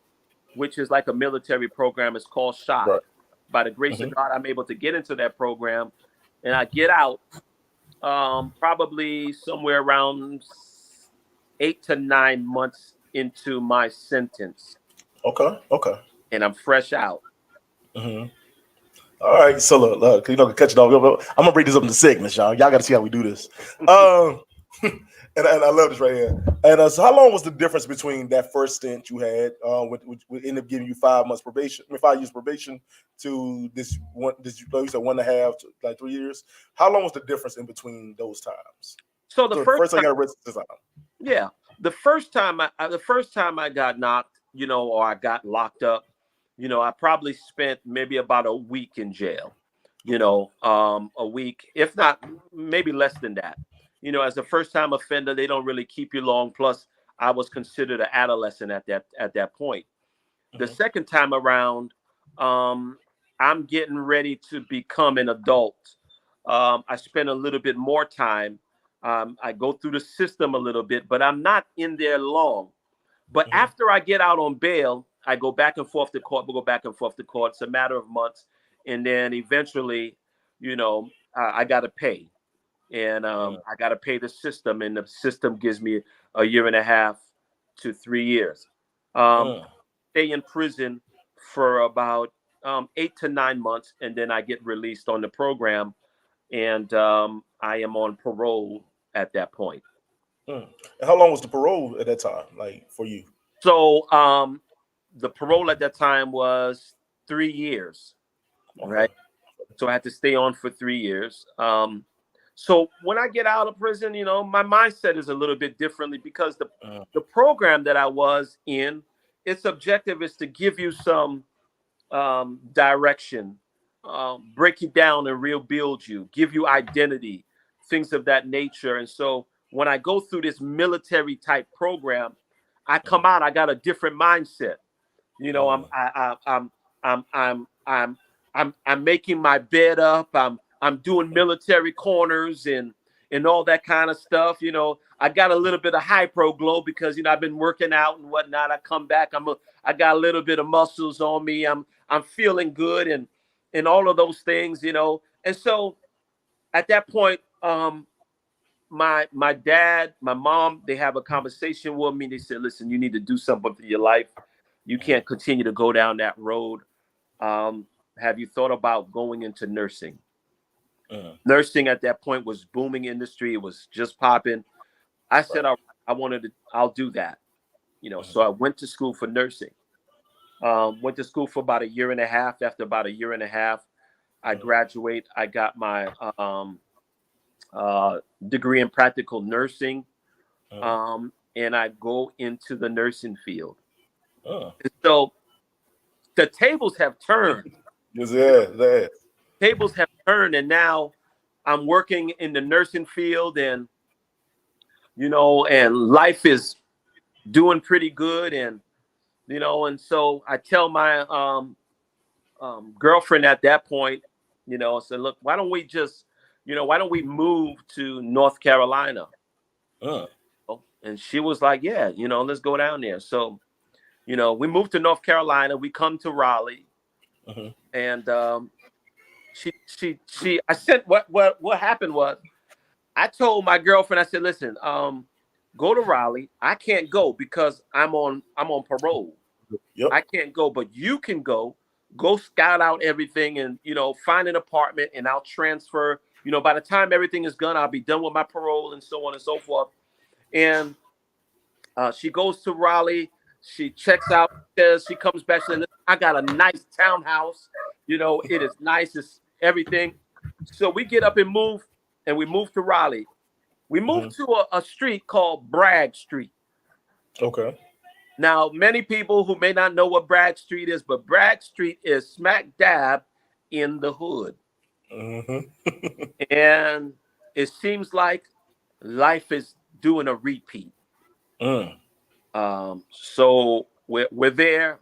which is like a military program. It's called SHOT. Right. By the grace of God, I'm able to get into that program, and I get out probably somewhere around 8 to 9 months into my sentence. Okay. And I'm fresh out. All right, so look, you know, catch it off. I'm gonna break this up into segments, y'all. Y'all got to see how we do this. And I love this right here. And so, how long was the difference between that first stint you had, which ended up giving you 5 months probation, 5 years probation, to this one? You said 1.5 to like 3 years. How long was the difference in between those times? So the first time time, I got arrested this time. Yeah, the first time I got knocked, you know, or I got locked up, you know, I probably spent maybe about a week in jail. You know, a week, if not maybe less than that. You know, as a first-time offender, they don't really keep you long. Plus, I was considered an adolescent at that point. The second time around, I'm getting ready to become an adult. I spend a little bit more time. I go through the system a little bit, but I'm not in there long. But after I get out on bail, I go back and forth to court. We go back and forth to court. It's a matter of months, and then eventually, you know, I got to pay. And I got to pay the system, and the system gives me a 1.5 to 3 years. Stay in prison for about 8 to 9 months, and then I get released on the program, and I am on parole at that point. And how long was the parole at that time, like for you? So the parole at that time was 3 years, right? So I had to stay on for 3 years. So when I get out of prison, you know, my mindset is a little bit differently because the program that I was in, its objective is to give you some direction, break you down and rebuild you, give you identity, things of that nature. And so when I go through this military type program, I come out, I got a different mindset. You know, I'm making my bed up. I'm doing military corners and all that kind of stuff. You know, I got a little bit of hyper glow because, you know, I've been working out and whatnot. I come back, I got a little bit of muscles on me. I'm feeling good and all of those things, you know. And so at that point, my dad, my mom, they have a conversation with me. They said, listen, you need to do something for your life. You can't continue to go down that road. Have you thought about going into nursing? Nursing at that point was booming industry. It was just popping. I said, I'll do that. You know, so I went to school for nursing. Went to school for about 1.5 years. After about 1.5 years, I graduate. I got my degree in practical nursing. And I go into the nursing field. So the tables have turned. Yeah. tables have turned, and now I'm working in the nursing field, and and life is doing pretty good, and and so I tell my girlfriend at that point, I said, look, why don't we just, why don't we move to North Carolina? Uh, And she was like, yeah, let's go down there. So, we moved to North Carolina. We come to Raleigh, mhm. and I said, what happened was, I told my girlfriend, I said, listen, go to Raleigh. I can't go because I'm on parole. Yep. I can't go, but you can go scout out everything and, find an apartment, and I'll transfer, by the time everything is done, I'll be done with my parole and so on and so forth. And she goes to Raleigh. She checks out, says she comes back. She says, I got a nice townhouse. It is nice. It's everything. So we get up and move, and we move to Raleigh. We moved to a street called Bragg Street. Okay. Now, many people who may not know what Bragg Street is, but Bragg Street is smack dab in the hood. And it seems like life is doing a repeat. So we're there.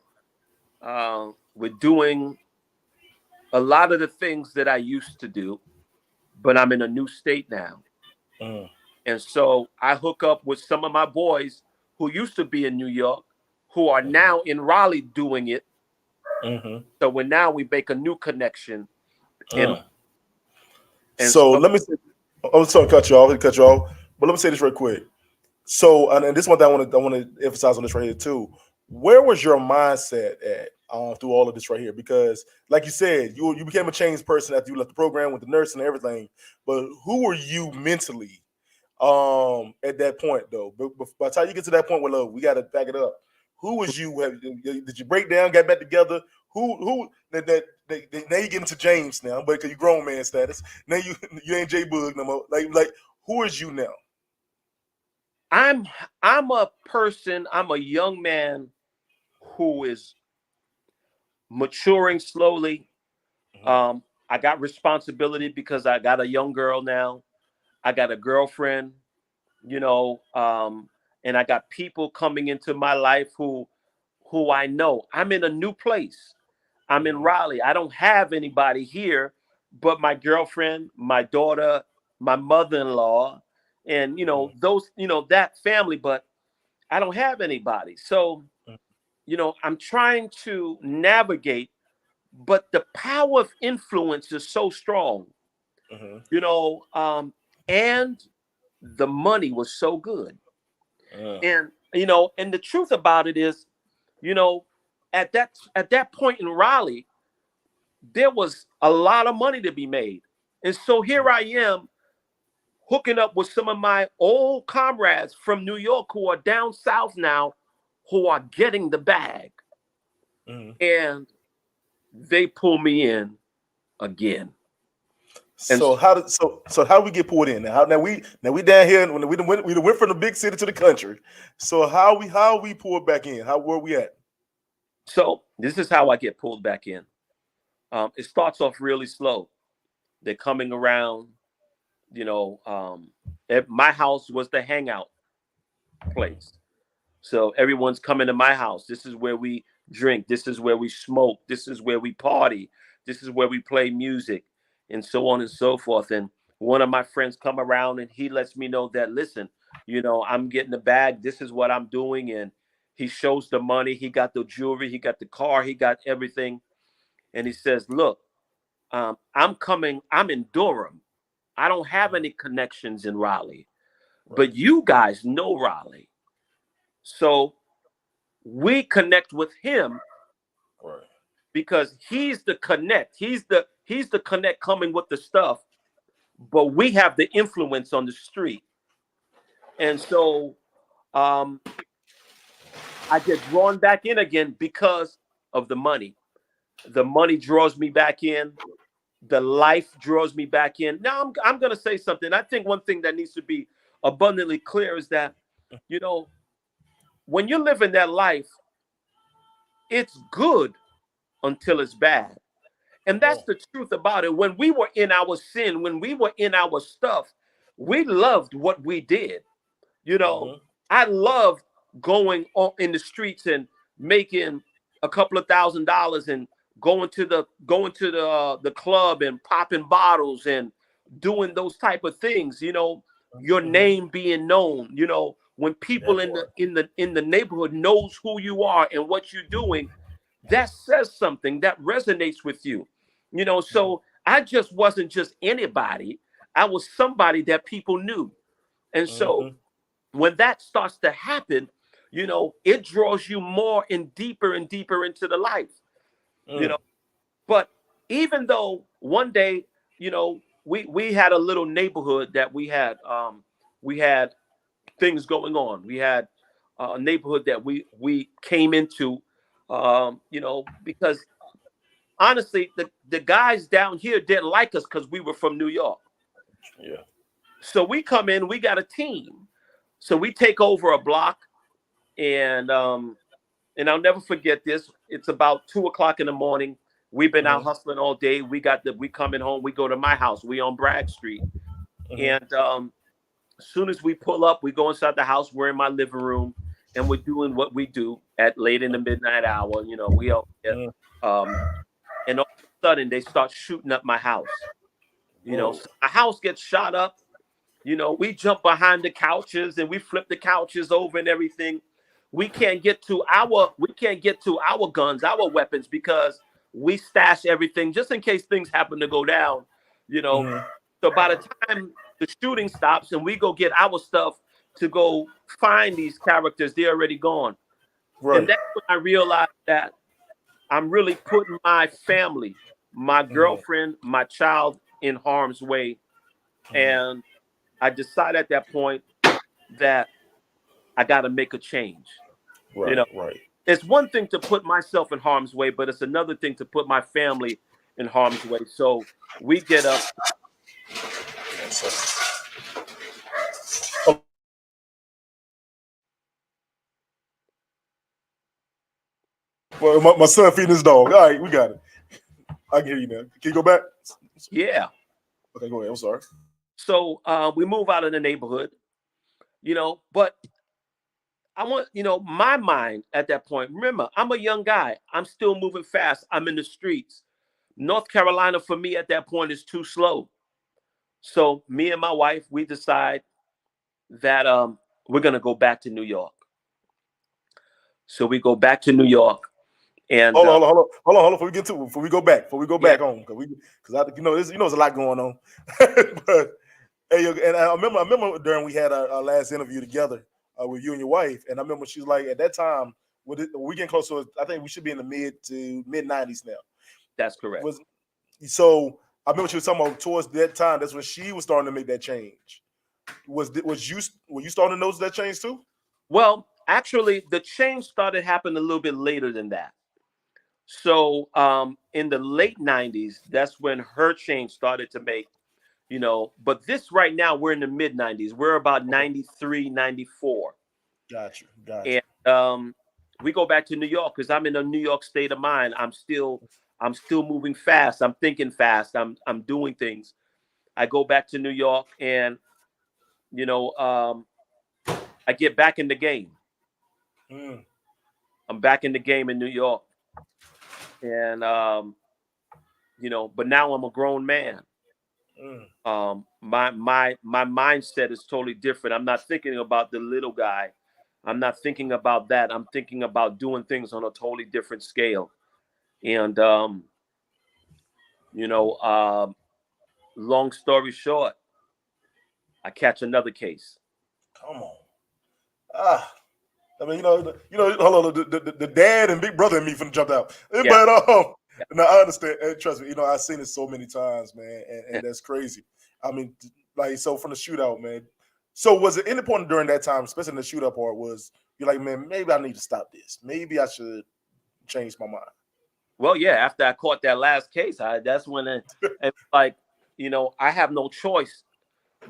We're doing a lot of the things that I used to do, but I'm in a new state now. And so I hook up with some of my boys who used to be in New York, who are now in Raleigh doing it. So we make a new connection. So let me say, I'm sorry to cut you off, but let me say this real quick. So, and this one thing I want to emphasize on this right here too. Where was your mindset at through all of this right here? Because, like you said, you became a changed person after you left the program with the nurse and everything. But who were you mentally at that point though? But by the time you get to that point, well, look, we got to back it up. Who was you? Did you break down, get back together? Who that now you get into James now, but because you grown man status. Now you ain't J Bug no more. Like who is you now? I'm a person, I'm a young man who is maturing slowly. I got responsibility because I got a young girl now. I got a girlfriend, and I got people coming into my life who I know. I'm in a new place. I'm in Raleigh. I don't have anybody here but my girlfriend, my daughter, my mother-in-law, and those, that family, but I don't have anybody. So, I'm trying to navigate, but the power of influence is so strong, and the money was so good. And, and the truth about it is, at that point in Raleigh, there was a lot of money to be made. And so here I am hooking up with some of my old comrades from New York who are down south now, who are getting the bag. And they pull me in again. So how do we get pulled in now? Now we down here, and we went from the big city to the country. So how we pulled back in? Where we at? So this is how I get pulled back in. It starts off really slow. They're coming around. My house was the hangout place. So everyone's coming to my house. This is where we drink. This is where we smoke. This is where we party. This is where we play music, and so on and so forth. And one of my friends come around and he lets me know that, listen, I'm getting the bag. This is what I'm doing. And he shows the money. He got the jewelry. He got the car. He got everything. And he says, look, I'm coming. I'm in Durham. I don't have any connections in Raleigh, but you guys know Raleigh. So we connect with him because he's the connect. He's the connect coming with the stuff, but we have the influence on the street. And so I get drawn back in again because of the money. The money draws me back in. The life draws me back in. Now I'm going to say something. I think one thing that needs to be abundantly clear is that, when you're living that life, it's good until it's bad. And that's the truth about it. When we were in our sin, when we were in our stuff, we loved what we did. You know, I loved going on in the streets and making a couple of $1,000 and going to the club and popping bottles and doing those type of things. You know, your name being known. You know, when people in the neighborhood knows who you are and what you're doing, that says something that resonates with you. You know, so I just wasn't just anybody. I was somebody that people knew. And so when that starts to happen, you know, it draws you more and deeper into the life, you know. But even though one day, you know, we had a little neighborhood that we had things going on. We had a neighborhood that we came into, you know, because honestly, the guys down here didn't like us because we were from New York. Yeah. So we come in, we got a team. So we take over a block, and I'll never forget this. It's about 2 o'clock in the morning. We've been out hustling all day. We coming home. We go to my house. We on Bragg Street, and as soon as we pull up, we go inside the house. We're in my living room, and we're doing what we do at late in the midnight hour. You know, we all get, and all of a sudden they start shooting up my house. You know, so my house gets shot up. You know, we jump behind the couches and we flip the couches over and everything. We can't get to our guns, our weapons, because we stash everything just in case things happen to go down. You know, so by the time the shooting stops and we go get our stuff to go find these characters, they're already gone. And that's when I realized that I'm really putting my family, my girlfriend, my child in harm's way. And I decided at that point that I got to make a change. You know, it's one thing to put myself in harm's way, but it's another thing to put my family in harm's way. So we get up. Well, my son feeding his dog. All right, we got it. I can hear you now. Can you go back? Yeah. Okay, go ahead. I'm sorry. So we move out of the neighborhood, you know, but I want, you know, my mind at that point, remember, I'm a young guy. I'm still moving fast. I'm in the streets. North Carolina for me at that point is too slow. So me and my wife, we decide that we're going to go back to New York. So we go back to New York. And hold on. Before we go back home, because I you know there's a lot going on. But hey, and I remember during we had our last interview together with you and your wife, and I remember she was like at that time we getting close to, I think we should be in the mid 90s now. That's correct. So I remember she was talking about towards that time. That's when she was starting to make that change. Were you starting to notice that change too? Well, actually, the change started happening a little bit later than that. So in the late 90s, that's when her change started to make, you know, but this right now, we're in the mid 90s. We're about 93, 94. Gotcha. And we go back to New York because I'm in a New York state of mind. I'm still moving fast. I'm thinking fast. I'm doing things. I go back to New York and, you know, I get back in the game. I'm back in the game in New York. And, you know, but now I'm a grown man. My mindset is totally different. I'm not thinking about the little guy. I'm not thinking about that. I'm thinking about doing things on a totally different scale. And, you know, long story short, I catch another case. Come on. I mean, hold on, the dad and big brother and me finna jump out. Yeah. But no, I understand. Trust me, you know, I've seen it so many times, man, and that's crazy. I mean, like, so from the shootout, man. So was it any point during that time, especially in the shootout part, was you're like, man, maybe I need to stop this. Maybe I should change my mind. Well, yeah, after I caught that last case, that's when it's like, you know, I have no choice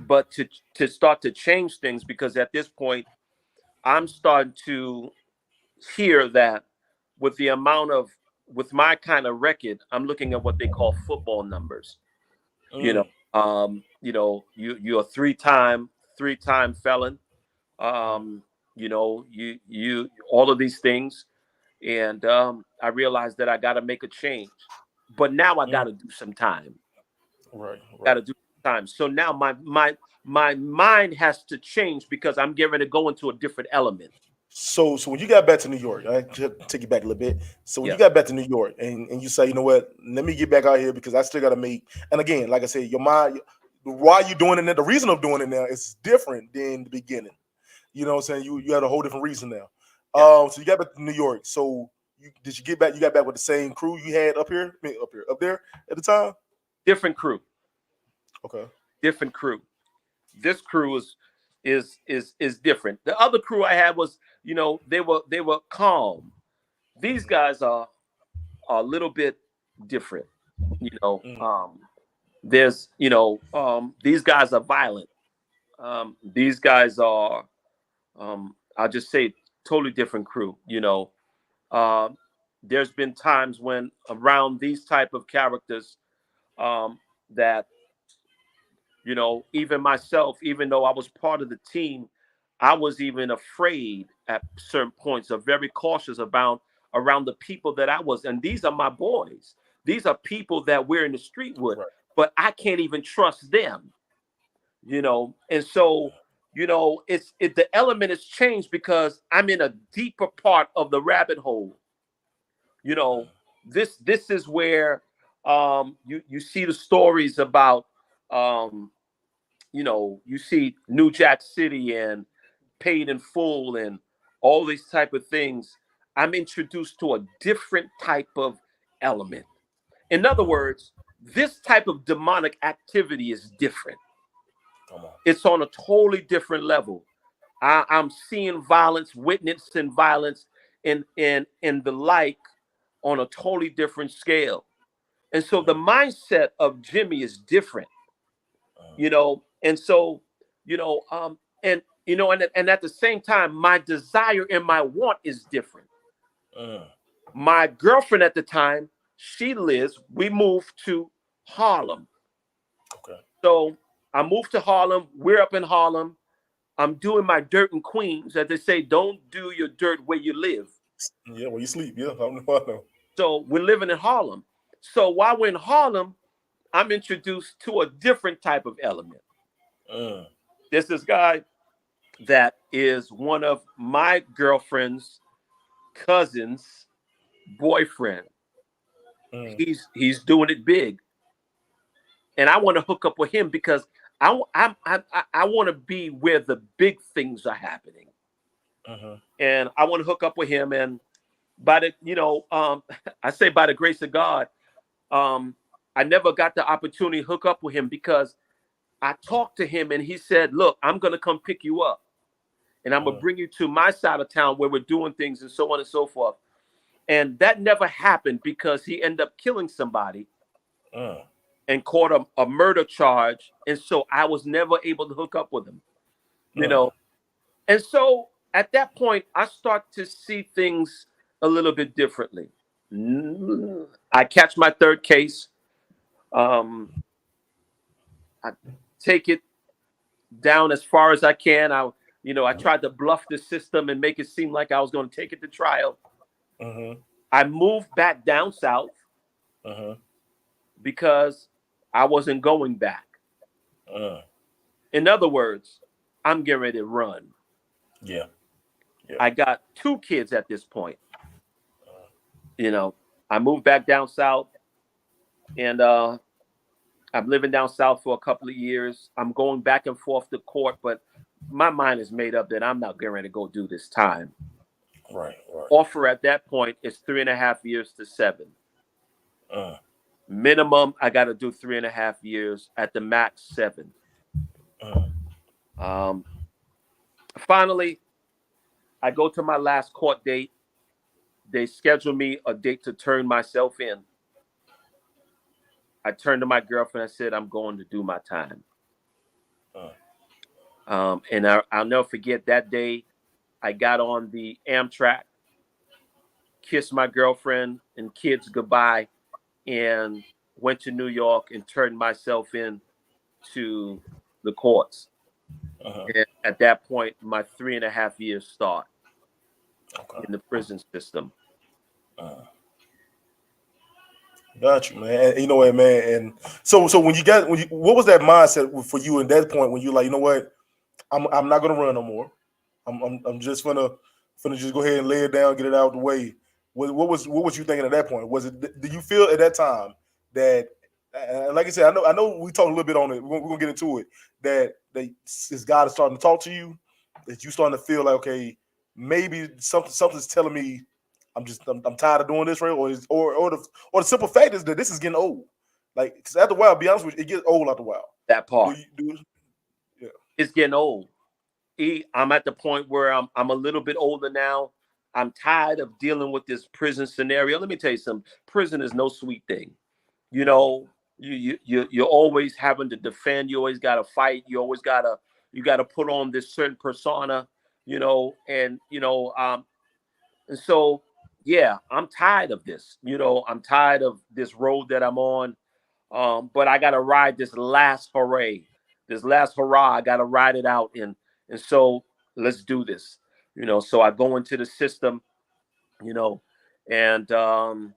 but to start to change things, because at this point, I'm starting to hear that with the amount of with my kind of record, I'm looking at what they call football numbers. Mm. You're a three-time felon. You all of these things, and I realized that I got to make a change. But now I got to do some time. Right. Got to do time. So now my mind has to change because I'm getting to go into a different element. So when you got back to New York, I just take you back a little bit. So when you Yeah. got back to New York and you say, you know what, let me get back out here because I still got to make. And again, like I said, your mind, why you doing it now, the reason of doing it now is different than the beginning. You know what I'm saying? You had a whole different reason now. Yeah. So you got back to New York. So did you get back? You got back with the same crew you had up here, up there at the time? Different crew. Okay. Different crew. This crew is different. The other crew I had was, they were calm. These guys are a little bit different. There's these guys are violent. These guys are I'll just say totally different crew. Uh, there's been times when around these type of characters that even myself, even though I was part of the team, I was even afraid at certain points, or very cautious about around the people that I was. And these are my boys. These are people that we're in the street with, Right. but I can't even trust them. And so, the element has changed because I'm in a deeper part of the rabbit hole. This is where you see the stories about you see New Jack City and Paid in Full and all these type of things. I'm introduced to a different type of element. In other words, this type of demonic activity is different. Come on. It's on a totally different level. I'm seeing violence, witnessing violence, and the like on a totally different scale. And so the mindset of Jimmy is different, and so, and at the same time, my desire and my want is different. My girlfriend at the time, we moved to Harlem. Okay. So I moved to Harlem. We're up in Harlem. I'm doing my dirt in Queens. As they say, don't do your dirt where you live. Yeah, where you sleep. Yeah, I know. So we're living in Harlem. So while we're in Harlem, I'm introduced to a different type of element. There's this guy that is one of my girlfriend's cousin's boyfriend. He's doing it big, and I want to hook up with him because I want to be where the big things are happening, and I want to hook up with him. And by the I say by the grace of God, I never got the opportunity to hook up with him because I talked to him and he said, "Look, I'm gonna come pick you up, and I'm gonna bring you to my side of town where we're doing things and so on and so forth." And that never happened because he ended up killing somebody and caught a murder charge. And so I was never able to hook up with him, And so at that point, I start to see things a little bit differently. I catch my third case. I take it down as far as I can. I tried to bluff the system and make it seem like I was going to take it to trial. I moved back down south because I wasn't going back. In other words, I'm getting ready to run. Yeah. I got 2 kids at this point. I moved back down south, and I'm living down south for a couple of years. I'm going back and forth to court, but my mind is made up that I'm not getting ready to go do this time. Right. Offer at that point is 3.5 years to 7. Minimum, I got to do 3.5 years. At the max, 7. Finally, I go to my last court date. They schedule me a date to turn myself in. I turned to my girlfriend. I said, "I'm going to do my time." And I'll never forget that day. I got on the Amtrak. kissed my girlfriend and kids goodbye, and went to New York and turned myself in to the courts. Uh-huh. And at that point, my 3.5 years start Okay. in the prison system. Got you, man. And you know what, man. And so when what was that mindset for you in that point when you like, you know what, I'm not gonna run no more. I'm just gonna just go ahead and lay it down, get it out of the way. What was you thinking at that point? Was it, did you feel at that time that, like I said, I know we talked a little bit on it. We're gonna get into it. That is God is starting to talk to you. That you starting to feel like, okay, maybe something's telling me I'm tired of doing this, right? Or the simple fact is that this is getting old. Like, because after a while, be honest with you, it gets old after a while. That Do part. you do? Yeah. It's getting old. I'm at the point where I'm a little bit older now. I'm tired of dealing with this prison scenario. Let me tell you something. Prison is no sweet thing. You know, you're always having to defend. You always got to fight. You gotta put on this certain persona. And so yeah, I'm tired of this. I'm tired of this road that I'm on. But I gotta ride this last hurrah. I gotta ride it out, and so let's do this. So I go into the system, you know, and but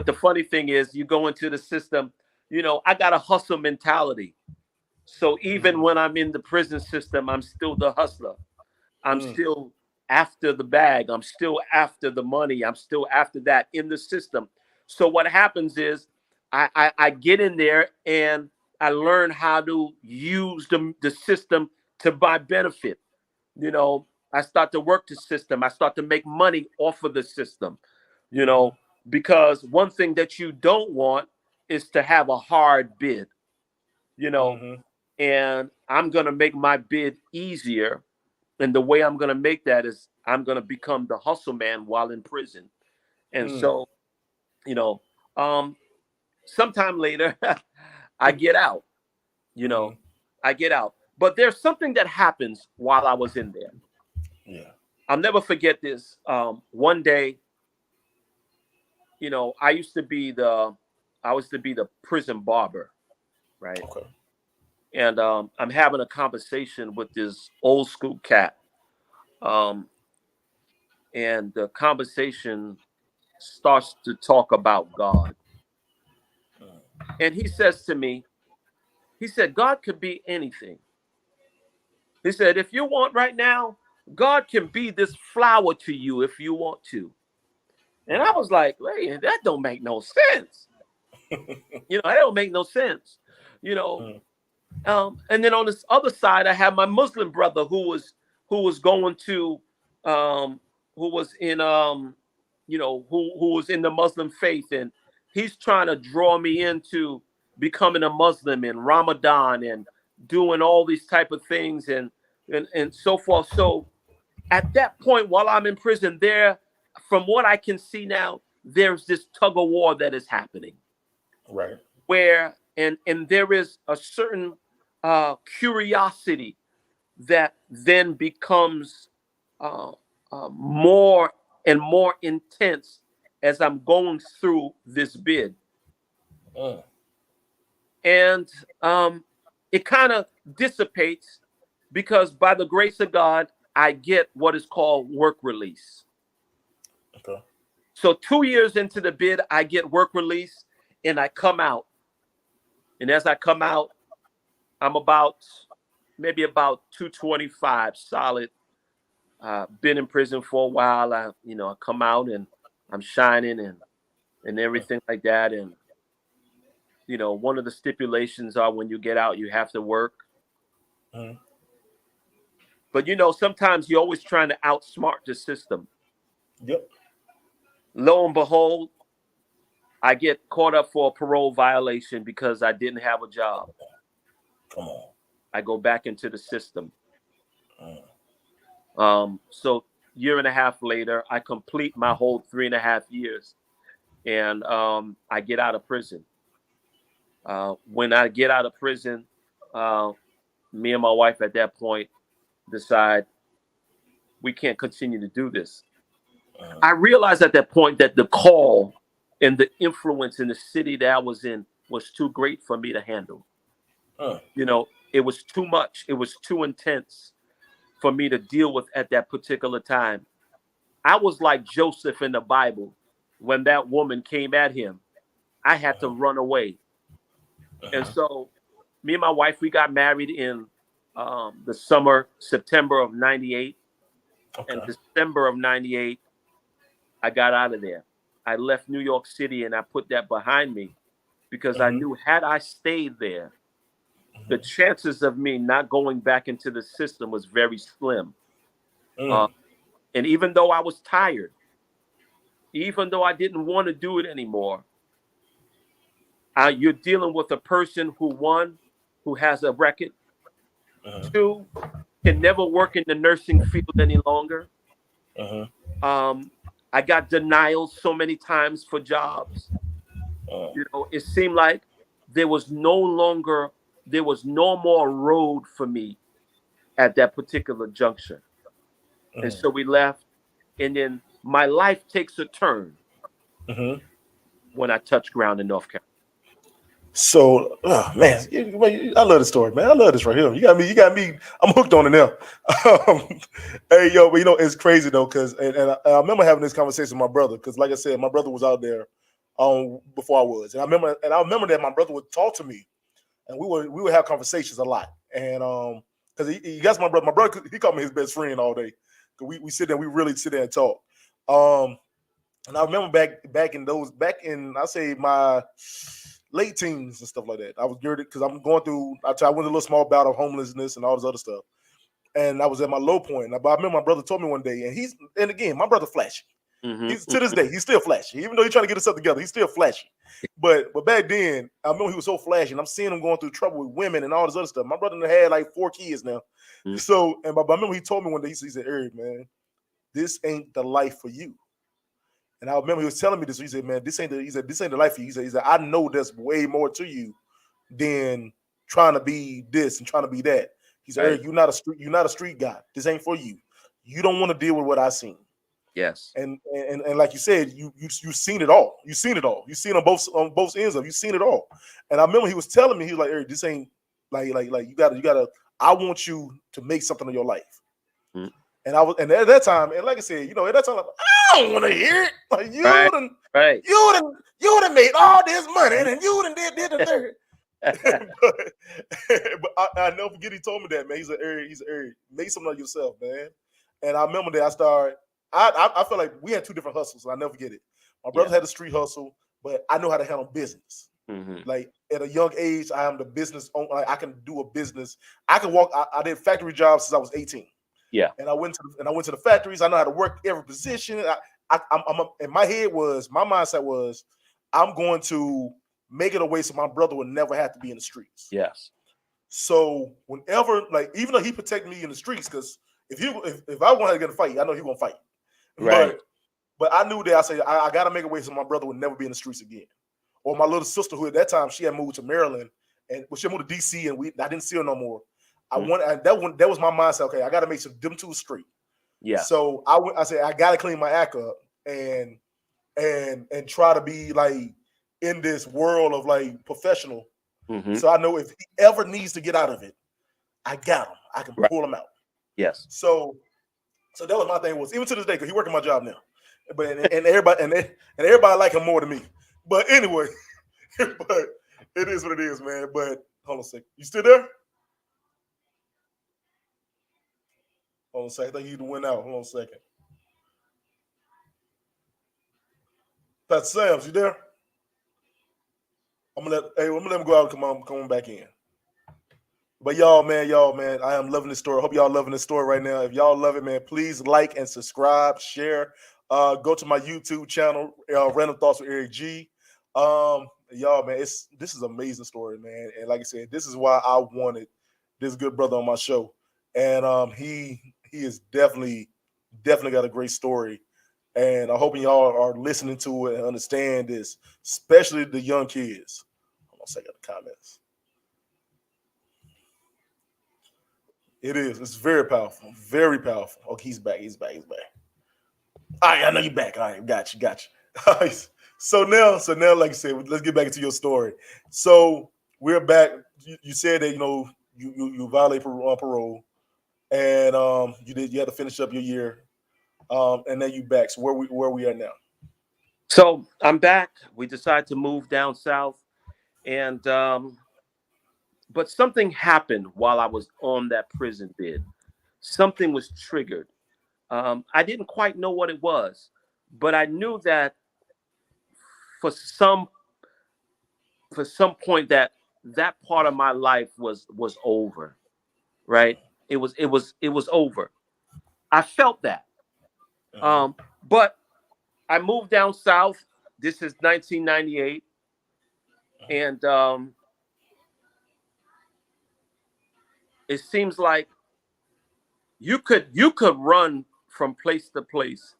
the funny thing is, you go into the system, I got a hustle mentality. So even when I'm in the prison system, I'm still the hustler. I'm still after the bag. I'm still after the money. I'm still after that in the system. So what happens is I get in there and I learn how to use the system to my benefit. I start to work the system. I start to make money off of the system, you know, because one thing that you don't want is to have a hard bid, you know, and I'm going to make my bid easier. And the way I'm going to make that is I'm going to become the hustle man while in prison. And so, you know, sometime later, I get out, I get out. But there's something that happens while I was in there. Yeah. I'll never forget this. One day, I used to be the prison barber, right? Okay. And I'm having a conversation with this old school cat. And the conversation starts to talk about God. And he says to me, he said, God could be anything. He said, if you want right now, God can be this flower to you if you want to. And I was like, wait, that don't make no sense. That don't make no sense. And then on this other side, I have my Muslim brother who was going to, who was in, who was in the Muslim faith, and he's trying to draw me into becoming a Muslim in Ramadan and doing all these type of things and so forth. So at that point, while I'm in prison, from what I can see now, there's this tug of war that is happening. Right. Where and there is a certain curiosity that then becomes more and more intense as I'm going through this bid. And it kind of dissipates because by the grace of God, I get what is called work release. Okay. So 2 years into the bid, I get work release and I come out. And as I come out, I'm maybe about 225 solid. Been in prison for a while. I come out and I'm shining and everything like that. And, one of the stipulations are when you get out, you have to work. But, sometimes you're always trying to outsmart the system. Yep. Lo and behold, I get caught up for a parole violation because I didn't have a job. Come on. I go back into the system. So year and a half later, I complete my whole 3.5 years, and I get out of prison. When I get out of prison, me and my wife at that point decide we can't continue to do this. I realized at that point that the call and the influence in the city that I was in was too great for me to handle. You know, it was too much. It was too intense for me to deal with at that particular time. I was like Joseph in the Bible. When that woman came at him, I had to run away. And so me and my wife, we got married in the summer, September of 98. And Okay. December of 98, I got out of there. I left New York City and I put that behind me because I knew had I stayed there, the chances of me not going back into the system was very slim. Uh, and even though I was tired, even though I didn't want to do it anymore, you're dealing with a person who, one, who has a record, two, can never work in the nursing field any longer. Um, I got denials so many times for jobs. You know, it seemed like there was no longer, there was no more road for me at that particular junction. And so we left. And then my life takes a turn when I touch ground in North Carolina. So, man, I love this story, man. I love this right here. You got me. I'm hooked on it now. Um, hey, yo, but it's crazy though, because I remember having this conversation with my brother, because like I said, my brother was out there before I was, and I remember that my brother would talk to me, and we would have conversations a lot, and because he got my brother, he called me his best friend all day. We sit there, we really sit there and talk. And I remember back in I say my late teens and stuff like that. I was geared because I'm going through. I went through a little small bout of homelessness and all this other stuff, and I was at my low point. But I remember my brother told me one day, and again, my brother flashy. He's to this day, he's still flashy. Even though he's trying to get himself together, he's still flashy. But back then, I remember he was so flashy, and I'm seeing him going through trouble with women and all this other stuff. My brother had like 4 kids now. So, but I remember he told me one day, he said, "Eric, man, this ain't the life for you." And I remember he was telling me this. He said, "Man, this ain't the life for you." He said, "I know there's way more to you than trying to be this and trying to be that." He said, "Eric, you're not a street guy. This ain't for you. You don't want to deal with what I seen." Yes. And like you said, you've seen it all. You've seen it all. You've seen on both ends of. You've seen it all. And I remember he was telling me, he was like, "Eric, this ain't like you gotta. I want you to make something of your life." And at that time, and like I said, at that time, I don't want to hear it. Like you done made all this money, and you done did the third. but I never forget he told me that, man. He's an Eric, make something of yourself, man. And I remember that I felt like we had 2 different hustles. So I never forget it. My brother had a street hustle, but I know how to handle business. Like at a young age, I am the business owner. Like I can do a business. I can walk. I did factory jobs since I was 18. Yeah. And I went to the factories. I know how to work every position. In my head my mindset was, I'm going to make it a way so my brother would never have to be in the streets. Yes. So whenever, like, even though he protected me in the streets, because if I wanted to get a fight, I know he gonna fight. Right. But I knew that I said I got to make a way so my brother would never be in the streets again. Or my little sister, who at that time she had moved to Maryland, and she moved to DC, and I didn't see her no more. That was my mindset. Okay, I got to make them 2 straight. Yeah. So I said I got to clean my act up and try to be like in this world of like professional. So I know if he ever needs to get out of it, I got him. I can pull him out. Yes. So that was my thing. Was even to this day, because he working my job now, but and everybody like him more than me. But anyway, but it is what it is, man. But hold on a second, you still there? Hold on a second. I think he went out. Hold on a second. Pastor Sams, you there? I'm gonna let him go out and come on back in. But y'all, man, I am loving this story. I hope y'all loving this story right now. If y'all love it, man, please like and subscribe, share. Go to my YouTube channel, Random Thoughts with Eric G. Y'all, man, this is an amazing story, man. And like I said, this is why I wanted this good brother on my show. And he is definitely got a great story. And I'm hoping y'all are listening to it and understand this, especially the young kids. Hold on a second, the comments. It is. It's very powerful. Very powerful. Okay, he's back. All right, I know you back. All right, got you. All right. So now, like I said, let's get back into your story. So we're back. You said that you violated parole, and you had to finish up your year, and then you back. So where we are now? So I'm back. We decided to move down south, and but something happened while I was on that prison bid. Something was triggered. I didn't quite know what it was, but I knew that for some for some point that part of my life was over. Right? It was over. I felt that. Uh-huh. But I moved down south. This is 1998, and it seems like you could run from place to place,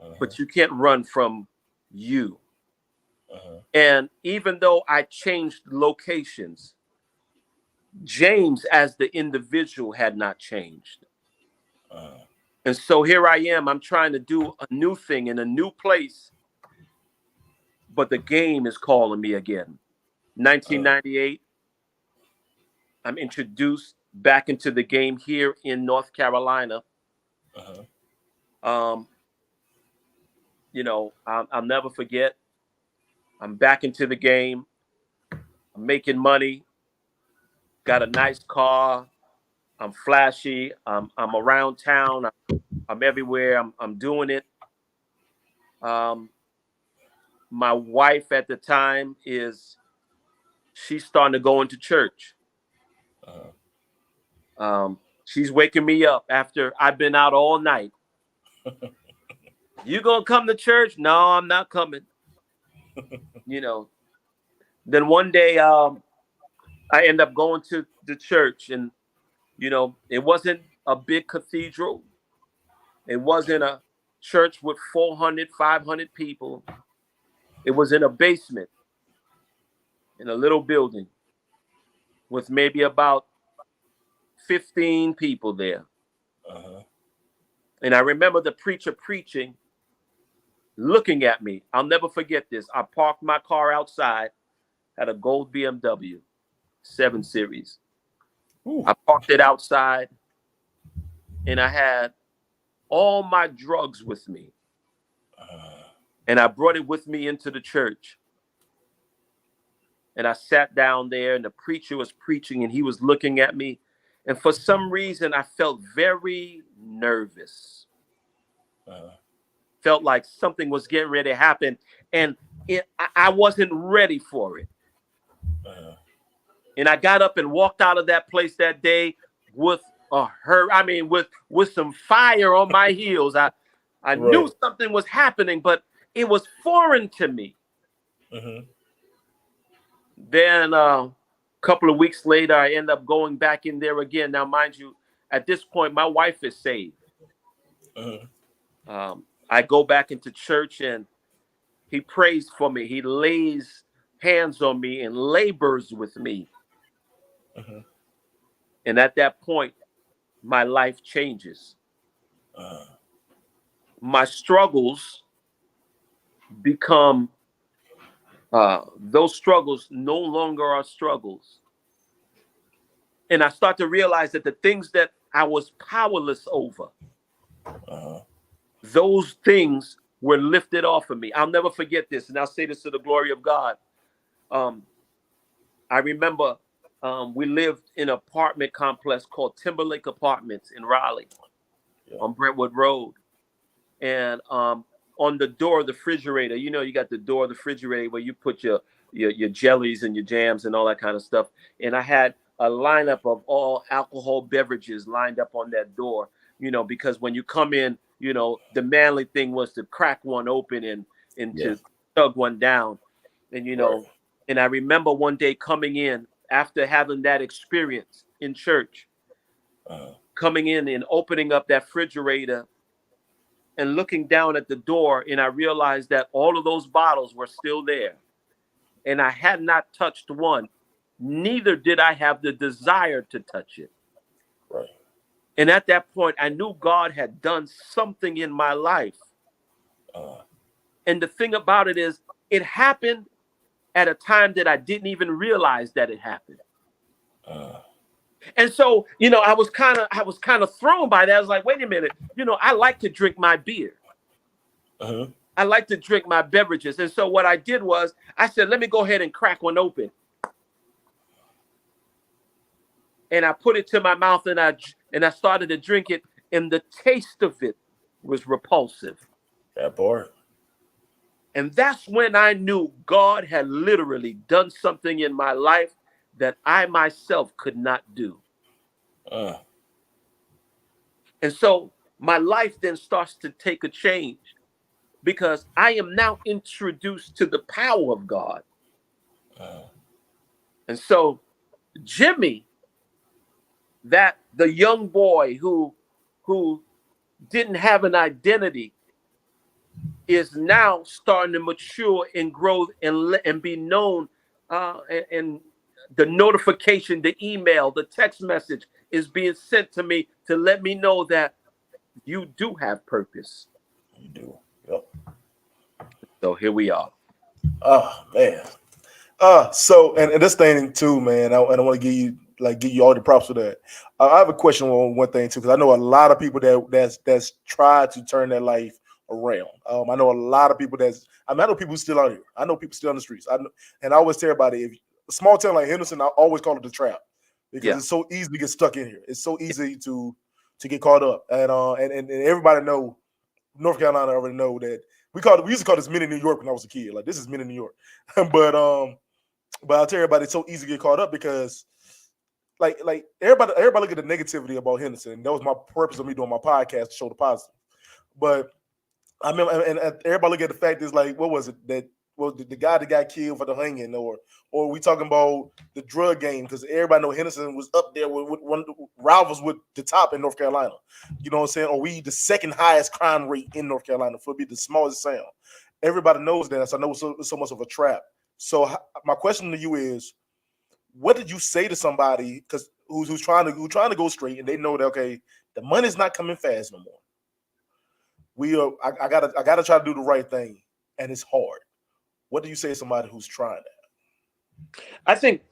Uh-huh. but you can't run from you. Uh-huh. And even though I changed locations, James as the individual had not changed. Uh-huh. And so here I am. I'm trying to do a new thing in a new place, but the game is calling me again. Uh-huh. 1998, I'm introduced back into the game here in North Carolina. Uh-huh. Um, I'll never forget. I'm back into the game. I'm making money. Got a nice car. I'm flashy. I'm around town. I'm everywhere. I'm doing it. Um, my wife at the time she's starting to go into church. Uh-huh. She's waking me up after I've been out all night. You gonna come to church? No, I'm not coming. You know. Then one day, I end up going to the church, and it wasn't a big cathedral. It wasn't a church with 400, 500 people. It was in a basement in a little building with maybe about 15 people there. Uh-huh. And I remember the preacher preaching, looking at me. I'll never forget this. I parked my car outside, had a gold BMW 7 Series. Ooh. I parked it outside, and I had all my drugs with me. And I brought it with me into the church. And I sat down there, and the preacher was preaching, and he was looking at me. And for some reason, I felt very nervous. Felt like something was getting ready to happen, and I wasn't ready for it. And I got up and walked out of that place that day with with some fire on my heels. I Right. knew something was happening, but it was foreign to me. Mm-hmm. Then a couple of weeks later, I end up going back in there again. Now, mind you, at this point, my wife is saved. I go back into church, and he prays for me. He lays hands on me and labors with me. And at that point, my life changes. My struggles become, those struggles no longer are struggles. And I start to realize that the things that I was powerless over, those things were lifted off of me. I'll never forget this, and I'll say this to the glory of God. I remember we lived in an apartment complex called Timberlake Apartments in Raleigh, on Brentwood Road. And on the door of the refrigerator, you got the door of the refrigerator where you put your jellies and your jams and all that kind of stuff. And I had a lineup of all alcohol beverages lined up on that door, because when you come in, the manly thing was to crack one open and to chug one down. And, and I remember one day coming in after having that experience in church, coming in and opening up that refrigerator and looking down at the door, and I realized that all of those bottles were still there. And I had not touched one. Neither did I have the desire to touch it. Right. And at that point, I knew God had done something in my life And the thing about it is, it happened at a time that I didn't even realize that it happened. And so, I was kind of thrown by that. I was like, wait a minute, I like to drink my beer. I like to drink my beverages. And so what I did was I said, let me go ahead and crack one open. And I put it to my mouth and I started to drink it. And the taste of it was repulsive. That part. And that's when I knew God had literally done something in my life that I myself could not do. And so my life then starts to take a change, because I am now introduced to the power of God. And so Jimmy, that the young boy who didn't have an identity, is now starting to mature and grow and be known, and the notification, the email, the text message is being sent to me to let me know that you do have purpose. You do. Yep. So here we are. Oh man. So and this thing too, man. I want to give you all the props for that. I have a question on one thing too, because I know a lot of people that's tried to turn their life around. I know a lot of people I know people still out here. I know people still on the streets. And I always tell everybody, if a small town like Henderson, I always call it the trap, because it's so easy to get stuck in here. It's so easy to get caught up. And everybody know, North Carolina already know that we used to call this mini New York when I was a kid. Like, this is mini New York. But I'll tell everybody, it's so easy to get caught up because like everybody look at the negativity about Henderson. And that was my purpose of me doing my podcast, to show the positive. But I mean, and everybody look at the fact is like, what was it that the guy that got killed for the hanging, or we talking about the drug game, because everybody know Henderson was up there with one rivals with the top in North Carolina. You know what I'm saying? Or we the second highest crime rate in North Carolina for be the smallest town. Everybody knows that. So I know it's so much of a trap. So my question to you is, what did you say to somebody because who's trying to go straight, and they know that, okay, the money's not coming fast no more. I gotta try to do the right thing, and it's hard. What do you say to somebody who's trying that? I think,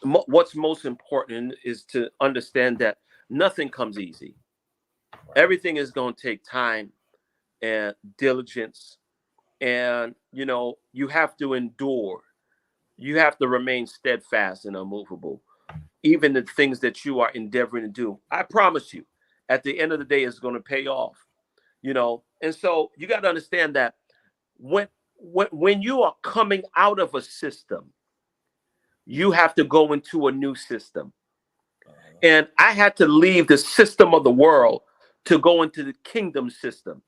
what's most important is to understand that nothing comes easy. Everything is going to take time and diligence, and you have to endure. You have to remain steadfast and unmovable, even the things that you are endeavoring to do. I promise you, at the end of the day, it's going to pay off. And so you got to understand that when you are coming out of a system, you have to go into a new system. And I had to leave the system of the world to go into the kingdom system.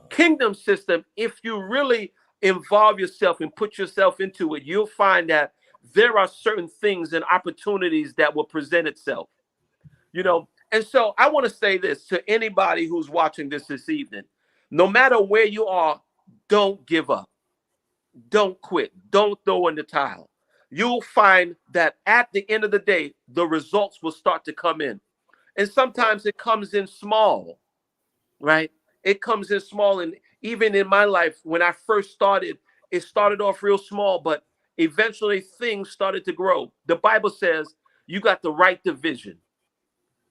Kingdom system, if you really involve yourself and put yourself into it, you'll find that there are certain things and opportunities that will present itself. And so I want to say this to anybody who's watching this evening. No matter where you are, don't give up. Don't quit. Don't throw in the towel. You'll find that at the end of the day, the results will start to come in. And sometimes it comes in small, right? It comes in small. And even in my life, when I first started, it started off real small, but eventually things started to grow. The Bible says you got the right division.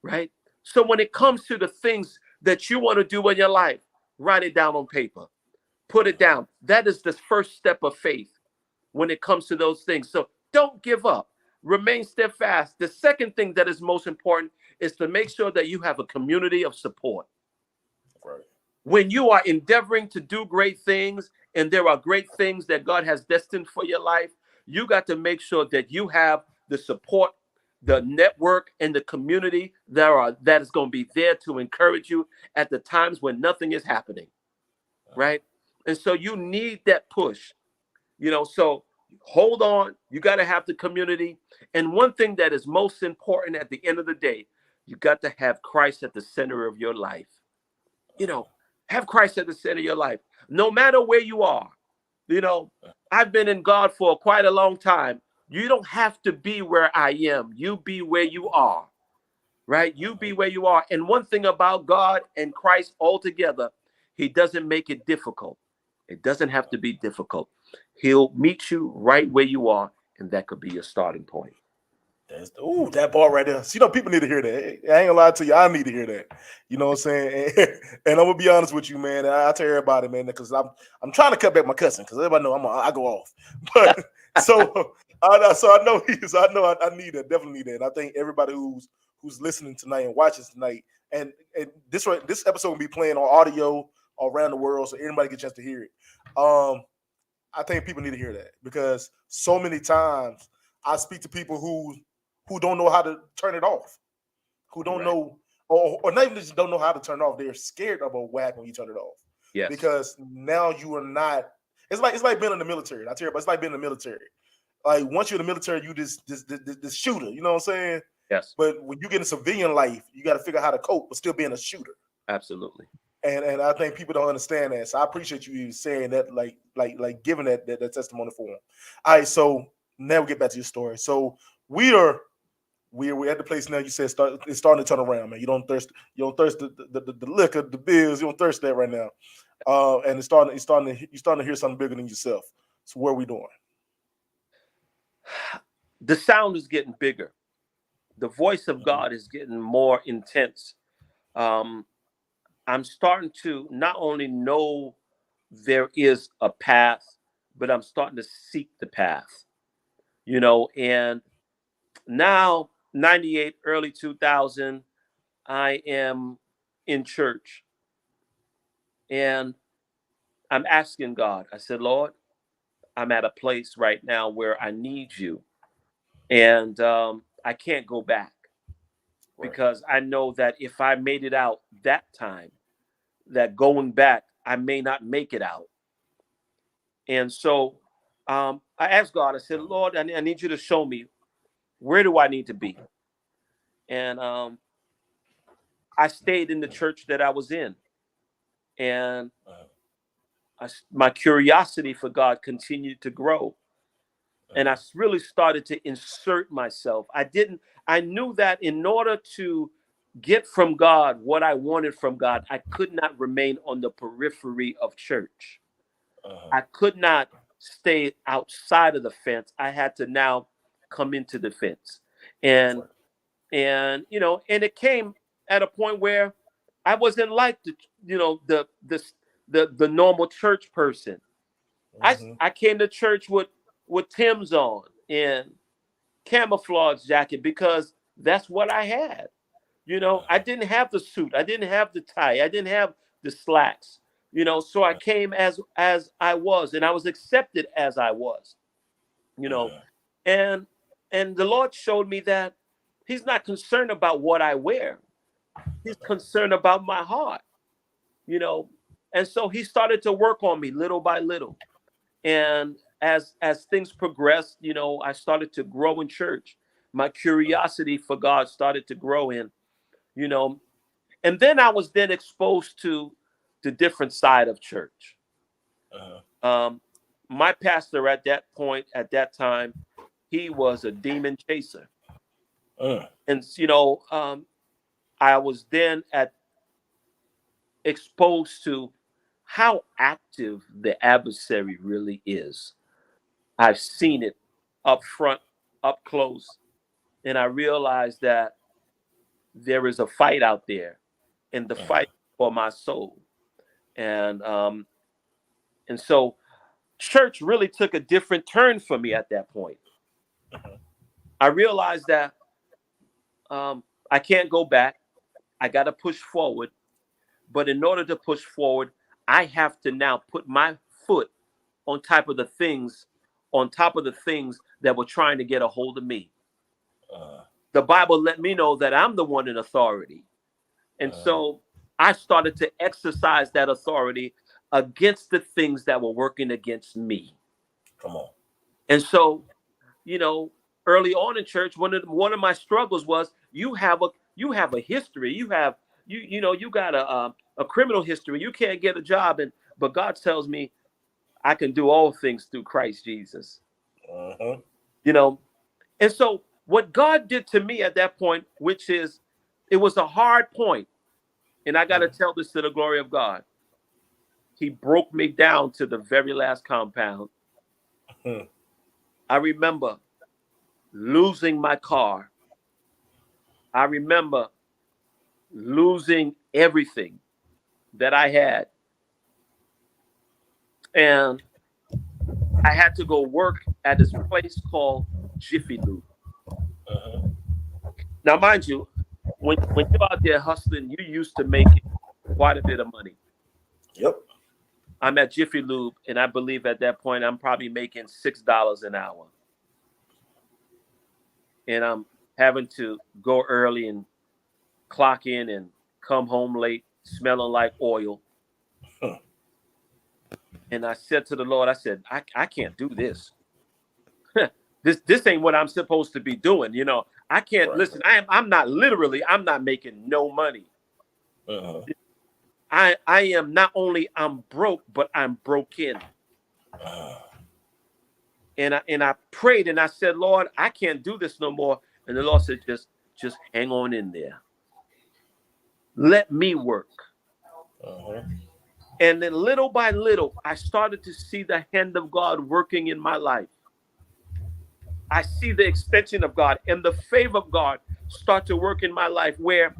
Right? So when it comes to the things that you want to do in your life, write it down on paper. Put it down. That is the first step of faith when it comes to those things. So don't give up. Remain steadfast. The second thing that is most important is to make sure that you have a community of support. Right. When you are endeavoring to do great things, and there are great things that God has destined for your life, you got to make sure that you have the support, the network, and the community that is going to be there to encourage you at the times when nothing is happening, right? And so you need that push, so hold on. You got to have the community. And one thing that is most important at the end of the day, you got to have Christ at the center of your life. Have Christ at the center of your life, no matter where you are. I've been in God for quite a long time. You don't have to be where I am. You be where you are, right? You be where you are. And one thing about God and Christ altogether, He doesn't make it difficult. It doesn't have to be difficult. He'll meet you right where you are, and that could be your starting point. Ooh, that part right there. So, people need to hear that. I ain't gonna lie to you. I need to hear that. You know what I'm saying? And I'm gonna be honest with you, man. I tell everybody, man, because I'm trying to cut back my cussing because everybody know I go off. But I know I need that. Definitely need that. And I think everybody who's listening tonight and watching tonight, and this episode will be playing on audio around the world, so everybody get a chance to hear it. I think people need to hear that because so many times I speak to people who don't know how to turn it off, who don't know, or not even just don't know how to turn it off. They're scared of a whack when you turn it off. Yes. Because now you are not. It's like being in the military. I tell you, but it's like being in the military. Like once you're in the military, you this shooter. You know what I'm saying? Yes. But when you get in civilian life, you got to figure out how to cope, but still being a shooter. Absolutely. And I think people don't understand that. So I appreciate you saying that, like giving that testimony for them. All right, so now we get back to your story. So we're at the place now. You said it's starting to turn around, man. You don't thirst the liquor, the bills. You don't thirst that right now, and you're starting to hear something bigger than yourself. So what are we doing? The sound is getting bigger. The voice of God is getting more intense. I'm starting to not only know there is a path, but I'm starting to seek the path. And now 98, early 2000, I am in church and I'm asking God. I said, Lord, I'm at a place right now where I need you. And I can't go back because I know that if I made it out that time, that going back, I may not make it out. And so I asked God, I said, Lord, I need you to show me, where do I need to be? And I stayed in the church that I was in. And my curiosity for God continued to grow. And I really started to insert myself. I knew that in order to get from God what I wanted from God, I could not remain on the periphery of church. I could not stay outside of the fence. I had to now come into the fence. And it came at a point where I wasn't like the normal church person. I came to church with Tim's on and camouflage jacket because that's what I had. I didn't have the suit. I didn't have the tie. I didn't have the slacks. So I came as I was, and I was accepted as I was. And the Lord showed me that He's not concerned about what I wear. He's concerned about my heart. And so He started to work on me little by little. And as things progressed, I started to grow in church. My curiosity for God started to grow in, and then I was then exposed to the different side of church. My pastor at that time, he was a demon chaser. And, I was then exposed to how active the adversary really is. I've seen it up front, up close, and I realized that there is a fight out there, and the fight for my soul. And so church really took a different turn for me at that point. I realized that I can't go back. I got to push forward. But in order to push forward, I have to now put my foot on top of the things that were trying to get a hold of me. The Bible let me know that I'm the one in authority. And so I started to exercise that authority against the things that were working against me. Come on. And so, early on in church, one of my struggles was you have a history. You got a criminal history. You can't get a job, but God tells me I can do all things through Christ Jesus. And so what God did to me at that point, which is, it was a hard point, and I got to tell this to the glory of God. he broke me down to the very last compound. I remember losing my car. I remember losing everything that I had. And I had to go work at this place called Jiffy Lube. Now, mind you, when you're out there hustling, you used to making quite a bit of money. Yep. I'm at Jiffy Lube, and I believe at that point I'm probably making $6 an hour. And I'm having to go early and clock in and come home late, smelling like oil. And I said to the Lord, I said, I can't do this. This ain't what I'm supposed to be doing. You know, I can't listen. I'm not making no money. I am not only I'm broke, but I'm broken. And I prayed and I said, Lord, I can't do this no more. And the Lord said, just hang on in there. Let me work. And then little by little, I started to see the hand of God working in my life. I see the extension of God and the favor of God start to work in my life, where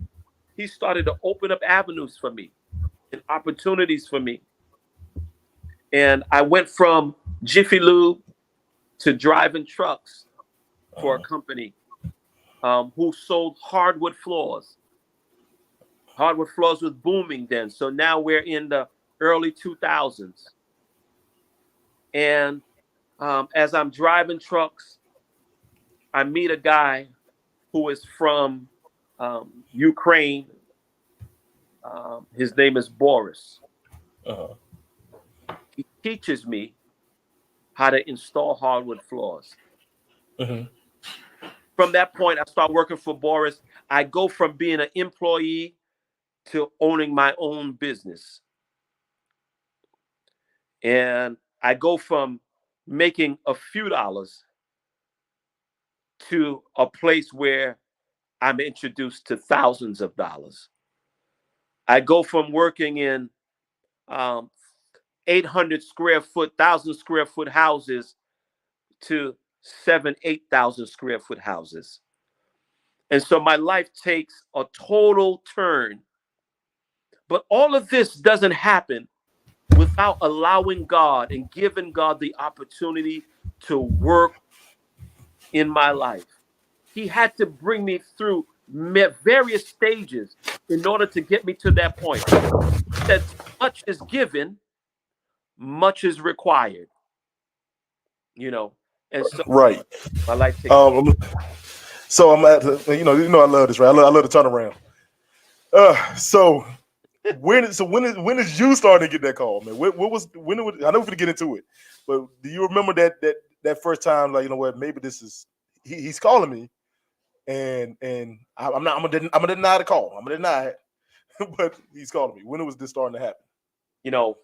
he started to open up avenues for me and opportunities for me. And I went from Jiffy Lube to driving trucks for a company who sold hardwood floors. Hardwood floors was booming then. So now we're in the early 2000s. And as I'm driving trucks, I meet a guy who is from Ukraine. His name is Boris. He teaches me how to install hardwood floors. From that point, I start working for Boris. I go from being an employee to owning my own business. And I go from making a few dollars to a place where I'm introduced to thousands of dollars. I go from working in 800 square foot, 1,000 square foot houses to 8,000 square foot houses. And so my life takes a total turn. But all of this doesn't happen without allowing God and giving God the opportunity to work in my life. He had to bring me through various stages in order to get me to that point. That much is given, much is required. You know, and so my life takes. So I'm at the, you know I love this, right? I love the turnaround. So when is you starting to get that call, man? What was when? I know we're gonna get into it, but do you remember that first time? Like, you know what? Maybe this is he's calling me, and I'm gonna deny the call. I'm gonna deny it, but he's calling me. When was this starting to happen? You know,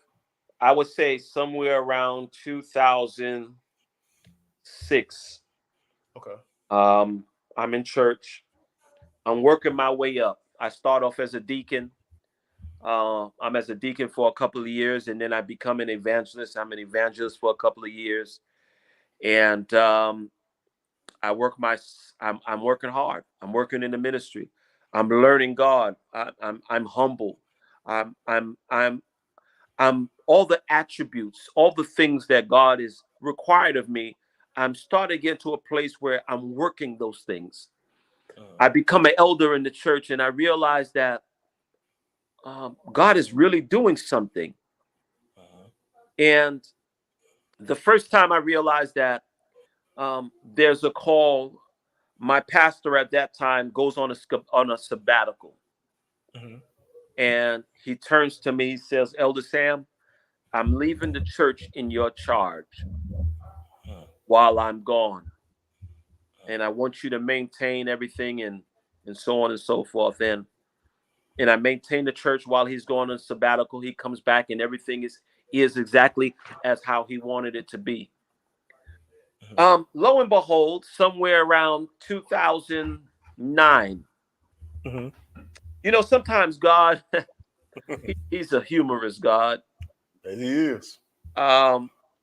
I would say somewhere around 2006. Okay. I'm in church. I'm working my way up. I start off as a deacon. I'm as a deacon for a couple of years, and then I become an evangelist. I'm an evangelist for a couple of years, and I'm working hard. I'm working in the ministry. I'm learning God. I'm humble. I'm all the attributes, all the things that God is required of me. I'm starting to get to a place where I'm working those things. I become an elder in the church, and I realize that God is really doing something. And the first time I realized that there's a call, my pastor at that time goes on a sabbatical. And he turns to me, he says, Elder Sam, I'm leaving the church in your charge while I'm gone. And I want you to maintain everything and so on and so forth. And I maintain the church while he's going on sabbatical. He comes back and everything is exactly as how he wanted it to be. Lo and behold, somewhere around 2009, you know, sometimes God, he's a humorous God. It is.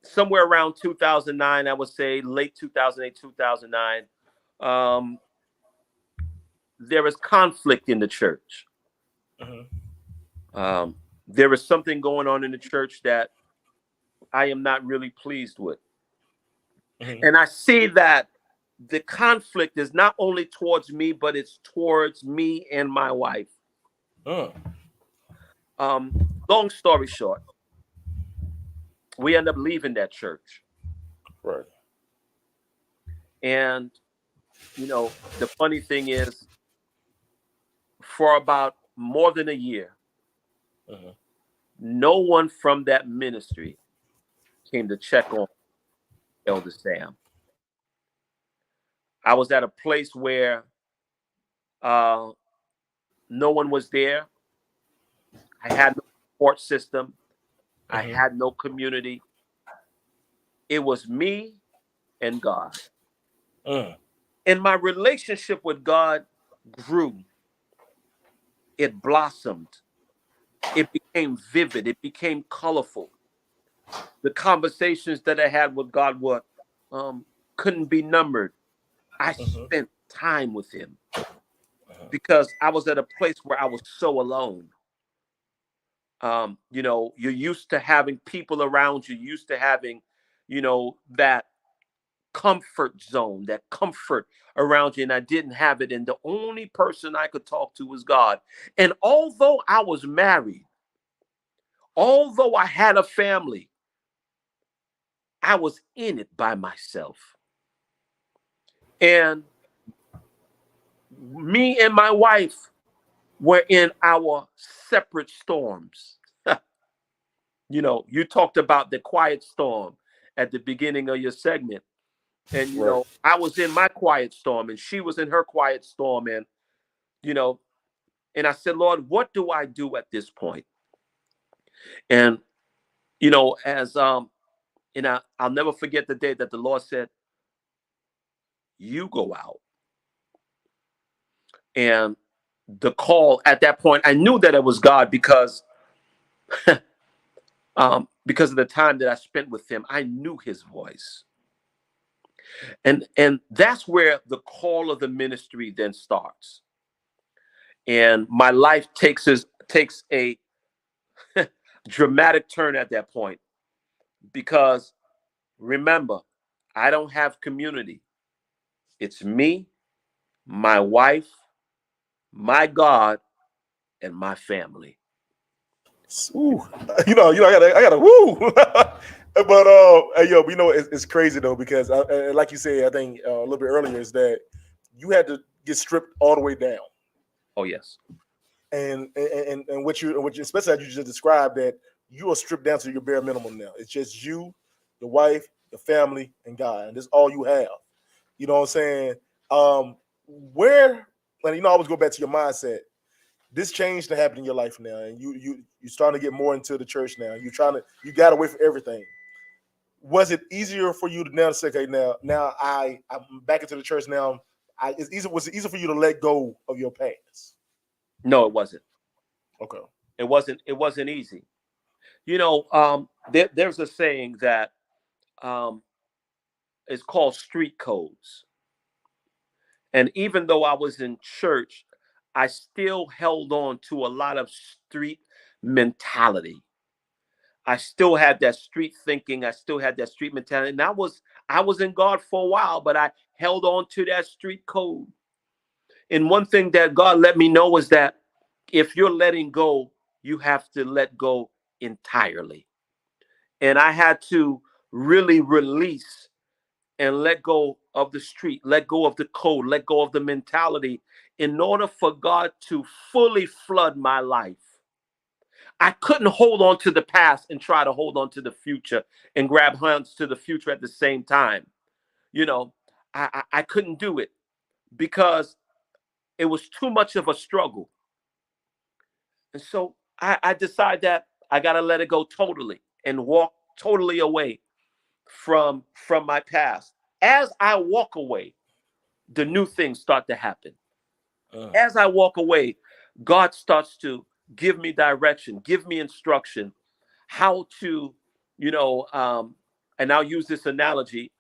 Somewhere around 2009, I would say late 2008, 2009, um, there is conflict in the church. Mm-hmm. Um, there is something going on in the church that I am not really pleased with. Mm-hmm. And I see that the conflict is not only towards me, but it's towards me and my wife. Mm. Um, Long story short, we end up leaving that church. Right. And, the funny thing is, for about more than a year, Mm-hmm. no one from that ministry came to check on Elder Sam. I was at a place where uh, no one was there. I had no support system. I Mm-hmm. had no community. It was me and God. Mm. And my relationship with God grew. It blossomed. It became vivid. It became colorful. The conversations that I had with God were couldn't be numbered. I Mm-hmm. spent time with Him because I was at a place where I was so alone. You're used to having people around you, used to having, that comfort zone, that comfort around you. And I didn't have it. And the only person I could talk to was God. And although I was married, although I had a family, I was in it by myself. And me and my wife were in our separate storms. You talked about the quiet storm at the beginning of your segment. And, Right. I was in my quiet storm and she was in her quiet storm. And, you know, and I said, Lord, what do I do at this point? And, as, and I'll never forget the day that the Lord said, you go out. And the call at that point, I knew that it was God because of the time that I spent with him. I knew his voice. And that's where the call of the ministry then starts. And my life takes a dramatic turn at that point because remember, I don't have community. It's me, my wife, my God, and my family. Ooh. I gotta woo. But hey, yo, it's crazy though because like you said, I think a little bit earlier is that you had to get stripped all the way down, Oh yes. and what you especially as you just described that you are stripped down to your bare minimum now. It's just you, your wife, your family, and God, and that's all you have. You know what I'm saying? Where, and I always go back to your mindset. This change that happened in your life now, and you starting to get more into the church now. You got away from everything. Was it easier for you to now say, okay, now I'm back into the church now? Was it easier for you to let go of your past? No, it wasn't. Okay. It wasn't easy. There's a saying that um, is called street codes. And even though I was in church, I still held on to a lot of street mentality. I still had that street thinking. I still had that street mentality. And I was in God for a while, but I held on to that street code. And one thing that God let me know is that if you're letting go, you have to let go entirely. And I had to really release and let go of the street, let go of the code, let go of the mentality in order for God to fully flood my life. I couldn't hold on to the past and try to hold on to the future and grab hands to the future at the same time. You know, I couldn't do it because it was too much of a struggle. And so I decided that I got to let it go totally and walk totally away from my past. As I walk away, the new things start to happen. As I walk away, God starts to give me direction, give me instruction, how to, and I'll use this analogy,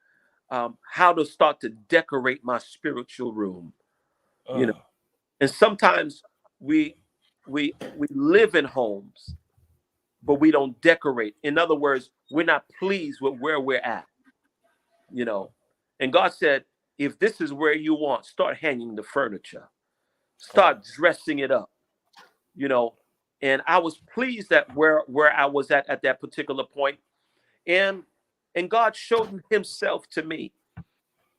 how to start to decorate my spiritual room, Uh, And sometimes we we live in homes, but we don't decorate. In other words, we're not pleased with where we're at, you know. And God said, if this is where you want, start hanging the furniture, start dressing it up, you know. And I was pleased at where I was at that particular point, and God showed Himself to me,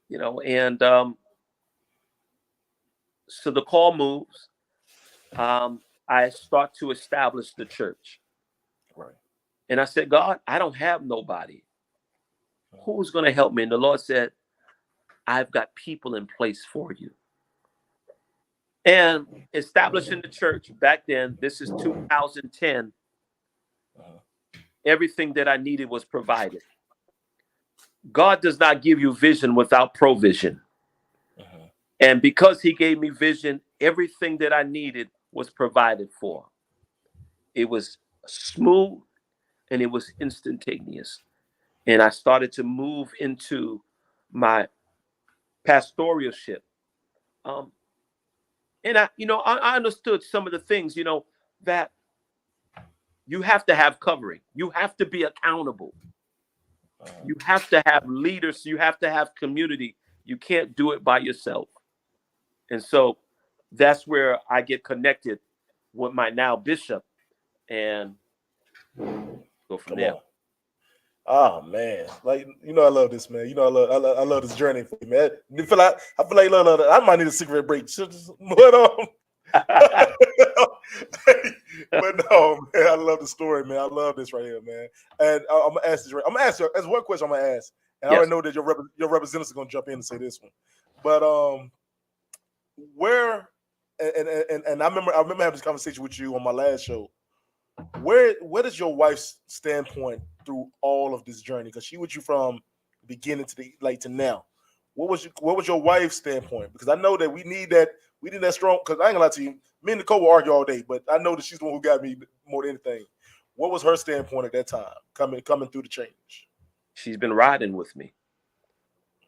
And so the call moves. I start to establish the church, right. and I said, God, I don't have nobody. Who's going to help me? And the Lord said, I've got people in place for you. And establishing the church back then, this is 2010, everything that I needed was provided. God does not give you vision without provision. And because He gave me vision, everything that I needed was provided for. It was smooth and it was instantaneous. And I started to move into my pastoralship. And I understood some of the things, that you have to have covering. You have to be accountable. You have to have leaders. You have to have community. You can't do it by yourself. And so that's where I get connected with my now bishop and go from there. Oh man, like I love this, man. I love this journey for you, man. I feel like I might need a cigarette break, but but no, man. I love the story, man. I love this right here, man. And I'm gonna ask this. I'm gonna ask you. There's one question I'm gonna ask, and yes. I already know that your representatives are gonna jump in and say this one, but where and I remember having this conversation with you on my last show. What is your wife's standpoint through all of this journey? Because she with you from beginning to now. What was your wife's standpoint? Because I know that we need that strong. Because I ain't gonna lie to you, me and Nicole will argue all day, but I know that she's the one who got me more than anything. What was her standpoint at that time, coming through the change? She's been riding with me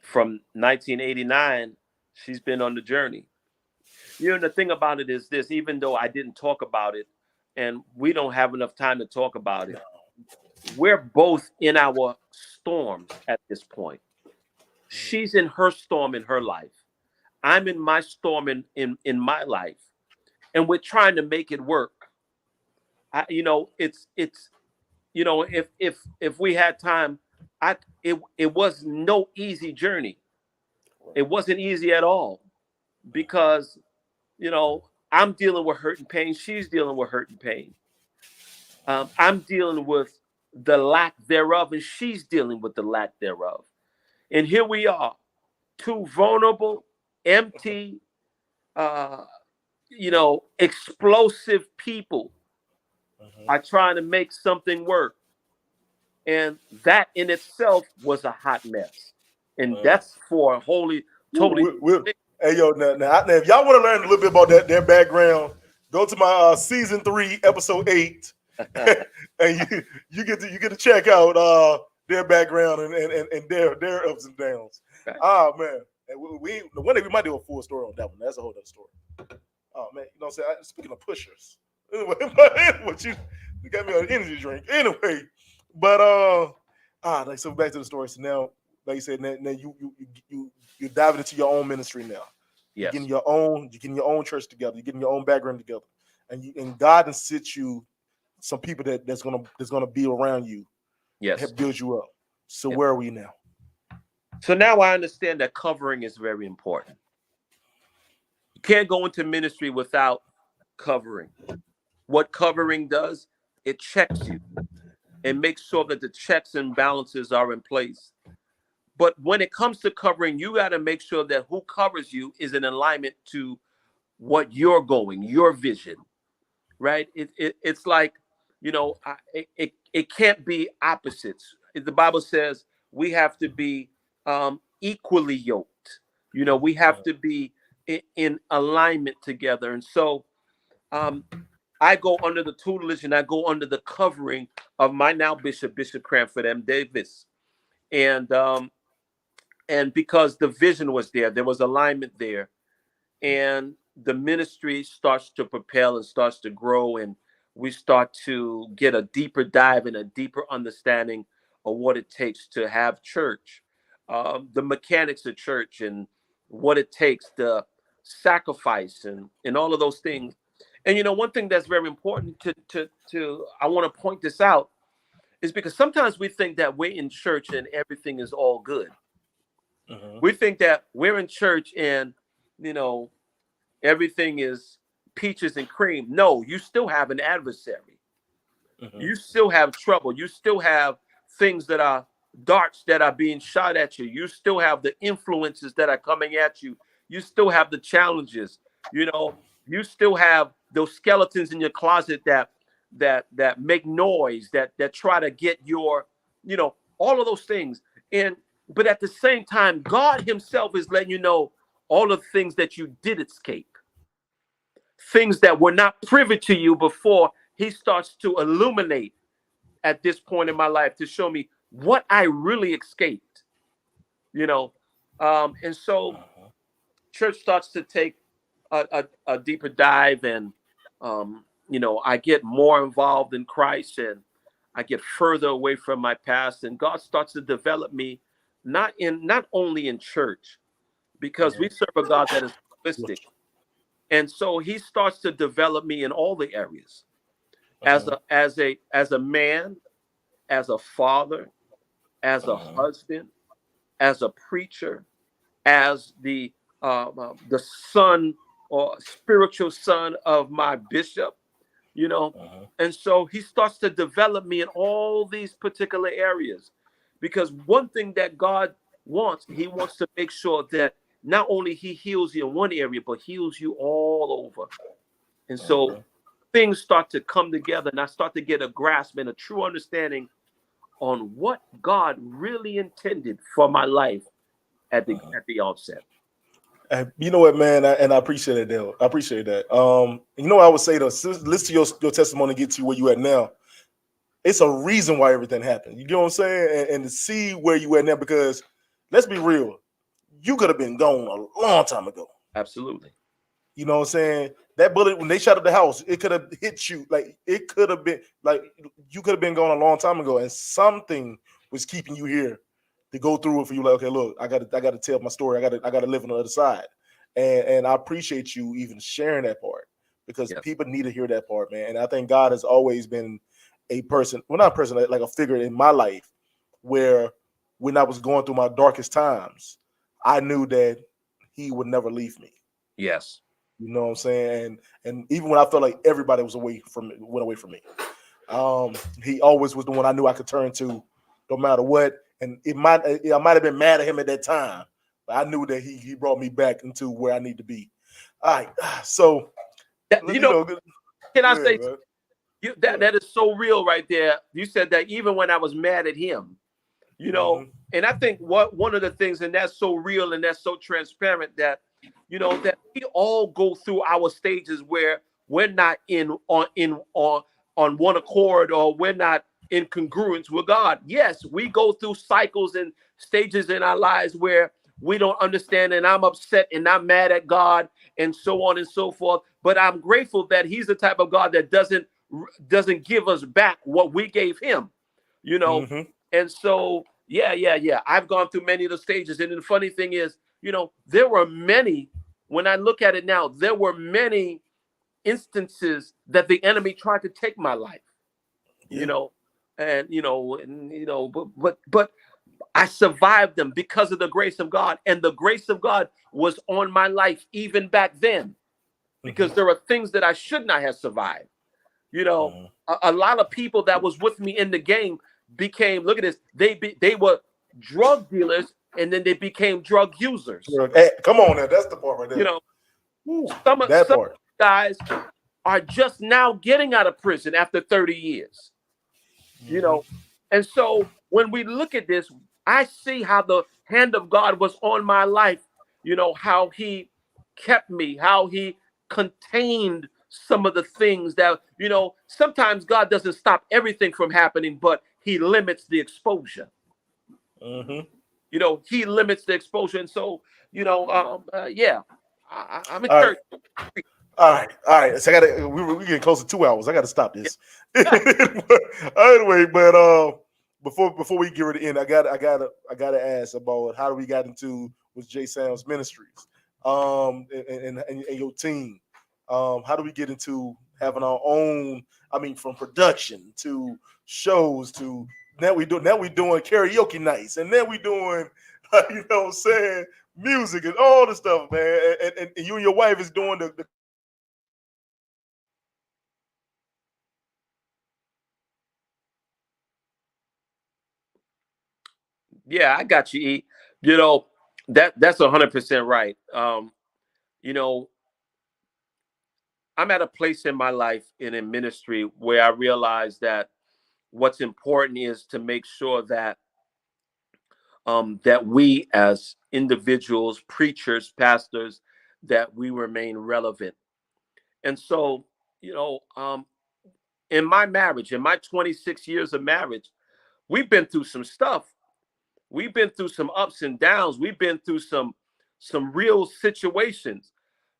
from 1989. She's been on the journey. The thing about it is this: even though I didn't talk about it, and we don't have enough time to talk about it, we're both in our storms at this point. She's in her storm in her life. I'm in my storm in my life. And we're trying to make it work. It's if we had time, it was no easy journey. It wasn't easy at all because, I'm dealing with hurt and pain. She's dealing with hurt and pain. I'm dealing with the lack thereof, and she's dealing with the lack thereof. And here we are, two vulnerable, empty, explosive people are trying to make something work. And that in itself was a hot mess. And that's for a totally. Hey, yo, now, if y'all want to learn a little bit about their background, go to my season 3, episode 8, and you get to check out their background and their ups and downs. Right. Oh man, one day we might do a full story on that one. That's a whole other story. Oh man, you know what I'm saying? Speaking of pushers, anyway, you got me on an energy drink anyway. But so back to the story. So now, like you said, now you're diving into your own ministry now. Yes. You're getting your own church together. You're getting your own background together, and God has sent you some people that's gonna be around you. Yes. Help build you up. So where are we now? So now I understand that covering is very important. You can't go into ministry without covering. What covering does, it checks you and makes sure that the checks and balances are in place. But when it comes to covering, you got to make sure that who covers you is in alignment to what you're going, your vision, right? It's like, it can't be opposites. The Bible says we have to be equally yoked. We have to be in alignment together. And so I go under the tutelage and I go under the covering of my now bishop, Bishop Crawford M. Davis. And because the vision was there was alignment there, and the ministry starts to propel and starts to grow, and we start to get a deeper dive and a deeper understanding of what it takes to have church, the mechanics of church, and what it takes to sacrifice and all of those things. And one thing that's very important to I want to point this out is because sometimes we think that we're in church and everything is all good. We think that we're in church and everything is peaches and cream. No, you still have an adversary. You still have trouble. You still have things that are darts that are being shot at you. You still have the influences that are coming at you. You still have the challenges. You still have those skeletons in your closet that make noise, that try to get your, all of those things. But at the same time, God himself is letting you know all of the things that you did escape, things that were not privy to you before he starts to illuminate at this point in my life to show me what I really escaped, and so church starts to take a deeper dive, and I get more involved in Christ, and I get further away from my past, and God starts to develop me not only in church, because we serve a God that is holistic. And so he starts to develop me in all the areas, as a man, as a father, as a husband, as a preacher, as the son or spiritual son of my bishop, and so he starts to develop me in all these particular areas, because one thing that God wants, he wants to make sure that not only he heals you in one area, but heals you all over. And so things start to come together, and I start to get a grasp and a true understanding on what God really intended for my life at the outset. You know what, man, and I appreciate it, Dale. I appreciate that. I would say, though, listen to your testimony, get to where you at now. It's a reason why everything happened. You get what I'm saying? And to see where you at now, because let's be real, you could have been gone a long time ago. Absolutely. You know what I'm saying? That bullet, when they shot up the house, it could have hit you. Like, it could have been, like, you could have been gone a long time ago, and something was keeping you here to go through it for you. Like, okay, look, I gotta tell my story. I gotta live on the other side. And I appreciate you even sharing that part, because people need to hear that part, man. And I think God has always been a person, well, not a person, like a figure in my life, where when I was going through my darkest times, I knew that he would never leave me. Yes. You know what I'm saying? And even when I felt like everybody went away from me, he always was the one I knew I could turn to no matter what. And I might have been mad at him at that time, but I knew that he brought me back into where I need to be. All right. So, can I say, that is so real right there. You said that even when I was mad at him, and I think one of the things, and that's so real and that's so transparent, that that we all go through our stages where we're not on one accord, or we're not in congruence with God. Yes, we go through cycles and stages in our lives where we don't understand, and I'm upset and I'm mad at God and so on and so forth. But I'm grateful that he's the type of God that doesn't give us back what we gave him, And so, yeah. I've gone through many of the stages. And the funny thing is, there were many, when I look at it now, there were many instances that the enemy tried to take my life, but I survived them because of the grace of God. And the grace of God was on my life even back then, because there are things that I should not have survived. A lot of people that was with me in the game became, look at this, they were drug dealers, and then they became drug users. Hey, come on now, that's the part right there. Some of these guys are just now getting out of prison after 30 years. And so when we look at this, I see how the hand of God was on my life, how he kept me, how he contained some of the things that, sometimes God doesn't stop everything from happening, but he limits the exposure. Mm-hmm. He limits the exposure. And so, yeah, I'm All right. encouraged. All right. So I gotta. We getting close to 2 hours. I gotta stop Yeah, this. yeah, Anyway, but before we get ready to end, I gotta ask about how we got into with J Sam's Ministries, and your team. How do we get into having our own? I mean, from production to shows to now we doing karaoke nights, and then we doing what I'm saying, music and all the stuff, man. And you and your wife is doing the yeah, I got you, E. You know, that's 100% right. You know, I'm at a place in my life and in ministry where I realize that what's important is to make sure that we as individuals, preachers, pastors, that we remain relevant. And so, you know, um, in my marriage, in my 26 years of marriage, we've been through some stuff. We've been through some ups and downs. We've been through some real situations.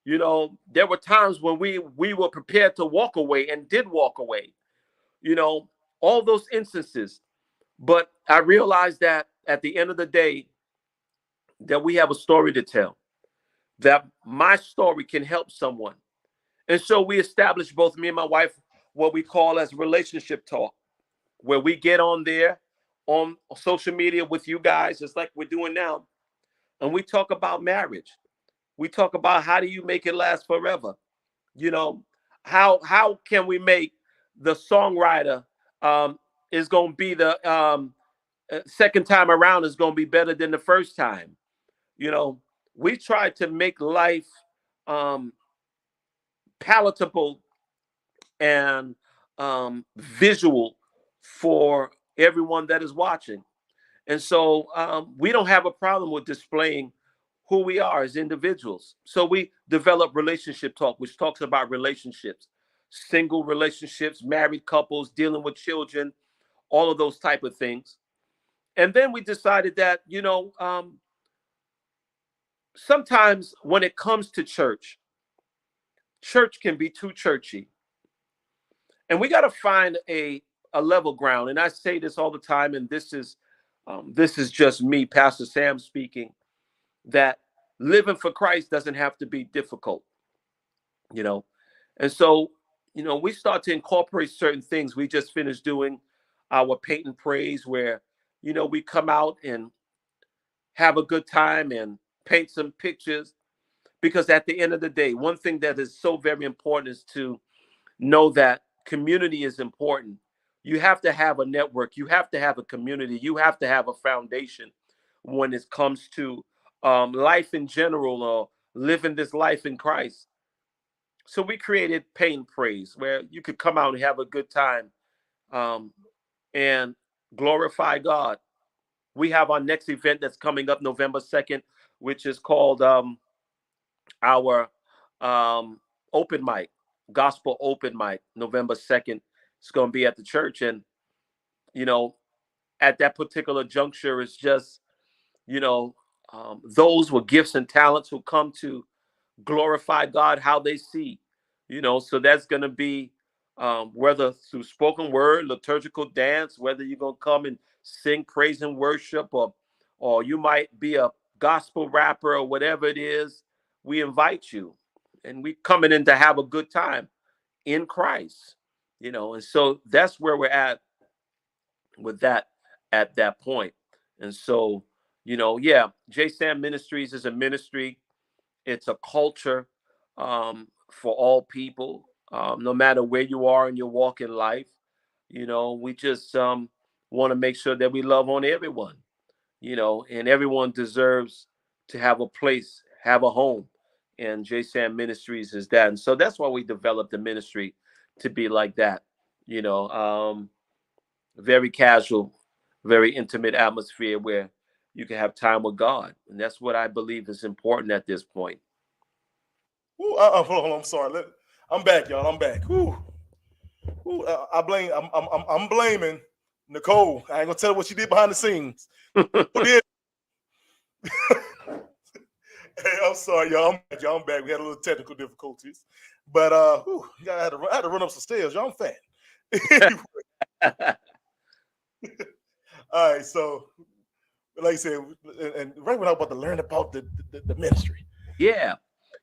There were times when we were prepared to walk away and did walk away. You know, all those instances. But I realized that at the end of the day, that we have a story to tell, that my story can help someone. And so we established, both me and my wife, what we call as relationship talk, where we get on there on social media with you guys, just like we're doing now, and we talk about marriage. We talk about how do you make it last forever. You know, how can we make the songwriter is going to be the second time around is going to be better than the first time. You know, we try to make life um, palatable and visual for everyone that is watching. And so we don't have a problem with displaying who we are as individuals. So we develop relationship talk, which talks about relationships, single relationships, married couples, dealing with children, all of those type of things. And then we decided that, sometimes when it comes to church, church can be too churchy. And we got to find a level ground. And I say this all the time, and this is just me, Pastor Sam, speaking, that living for Christ doesn't have to be difficult, you know. And so, we start to incorporate certain things. We just finished doing our paint and praise, where, we come out and have a good time and paint some pictures. Because at the end of the day, one thing that is so very important is to know that community is important. You have to have a network. You have to have a community. You have to have a foundation when it comes to life in general, or living this life in Christ. So we created Pain Praise, where you could come out and have a good time um, and glorify God. We have our next event that's coming up November 2nd, which is called our um, open mic, gospel open mic, November 2nd. It's going to be at the church. And, you know, at that particular juncture, it's just, you know, those with gifts and talents who come to glorify God how they see, so that's going to be whether through spoken word, liturgical dance, whether you're going to come and sing praise and worship, or you might be a gospel rapper or whatever it is. We invite you, and we coming in to have a good time in Christ, and so that's where we're at with that at that point. And so, yeah, J Sam Ministries is a ministry. It's a culture for all people, no matter where you are in your walk in life. We just want to make sure that we love on everyone, and everyone deserves to have a place, have a home. And JSAM Ministries is that. And so that's why we developed the ministry to be like that, you know, um, very casual, very intimate atmosphere where you can have time with God. And that's what I believe is important at this point. Hold on, I'm sorry. I'm back, y'all. I'm back. Whew. Whew. I'm blaming Nicole. I ain't gonna tell her what she did behind the scenes. Who did? Hey, I'm sorry, y'all. I'm back. Y'all, I'm back. We had a little technical difficulties, but I had to run up some stairs. Y'all, I'm fat. All right, so like I said, and right when I was about to learn about the ministry. Yeah,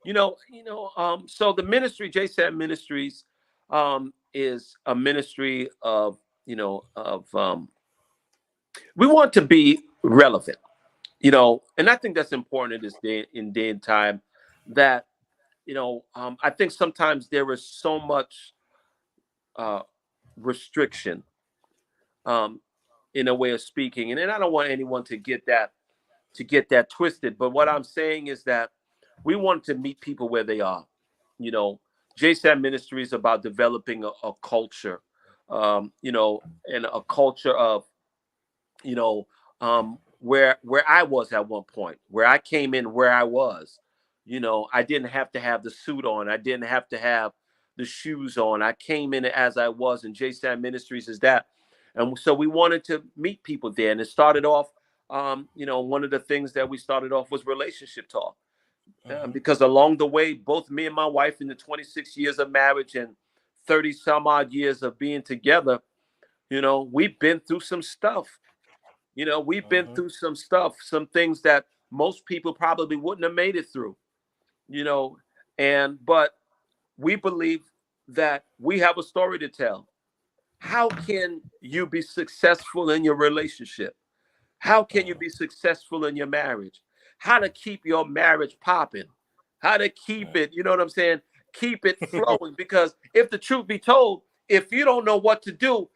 so the ministry, JSAM Ministries, is a ministry of, we want to be relevant, and I think that's important in this day and time that, I think sometimes there is so much uh, restriction, um, in a way of speaking, and then I don't want anyone to get that twisted. But what I'm saying is that we want to meet people where they are. You know, JSAM Ministry is about developing a culture, and a culture of, where I was at one point, where I came in, where I was. I didn't have to have the suit on. I didn't have to have the shoes on. I came in as I was, and JSAM Ministries is that. And so we wanted to meet people there. And it started off, one of the things that we started off was relationship talk. Because along the way, both me and my wife, in the 26 years of marriage and 30 some odd years of being together, we've been through some stuff. We've been through some stuff, some things that most people probably wouldn't have made it through, but we believe that we have a story to tell. How can you be successful in your relationship? How can you be successful in your marriage? How to keep your marriage popping? How to keep it, you know what I'm saying? Keep it flowing. Because if the truth be told, if you don't know what to do,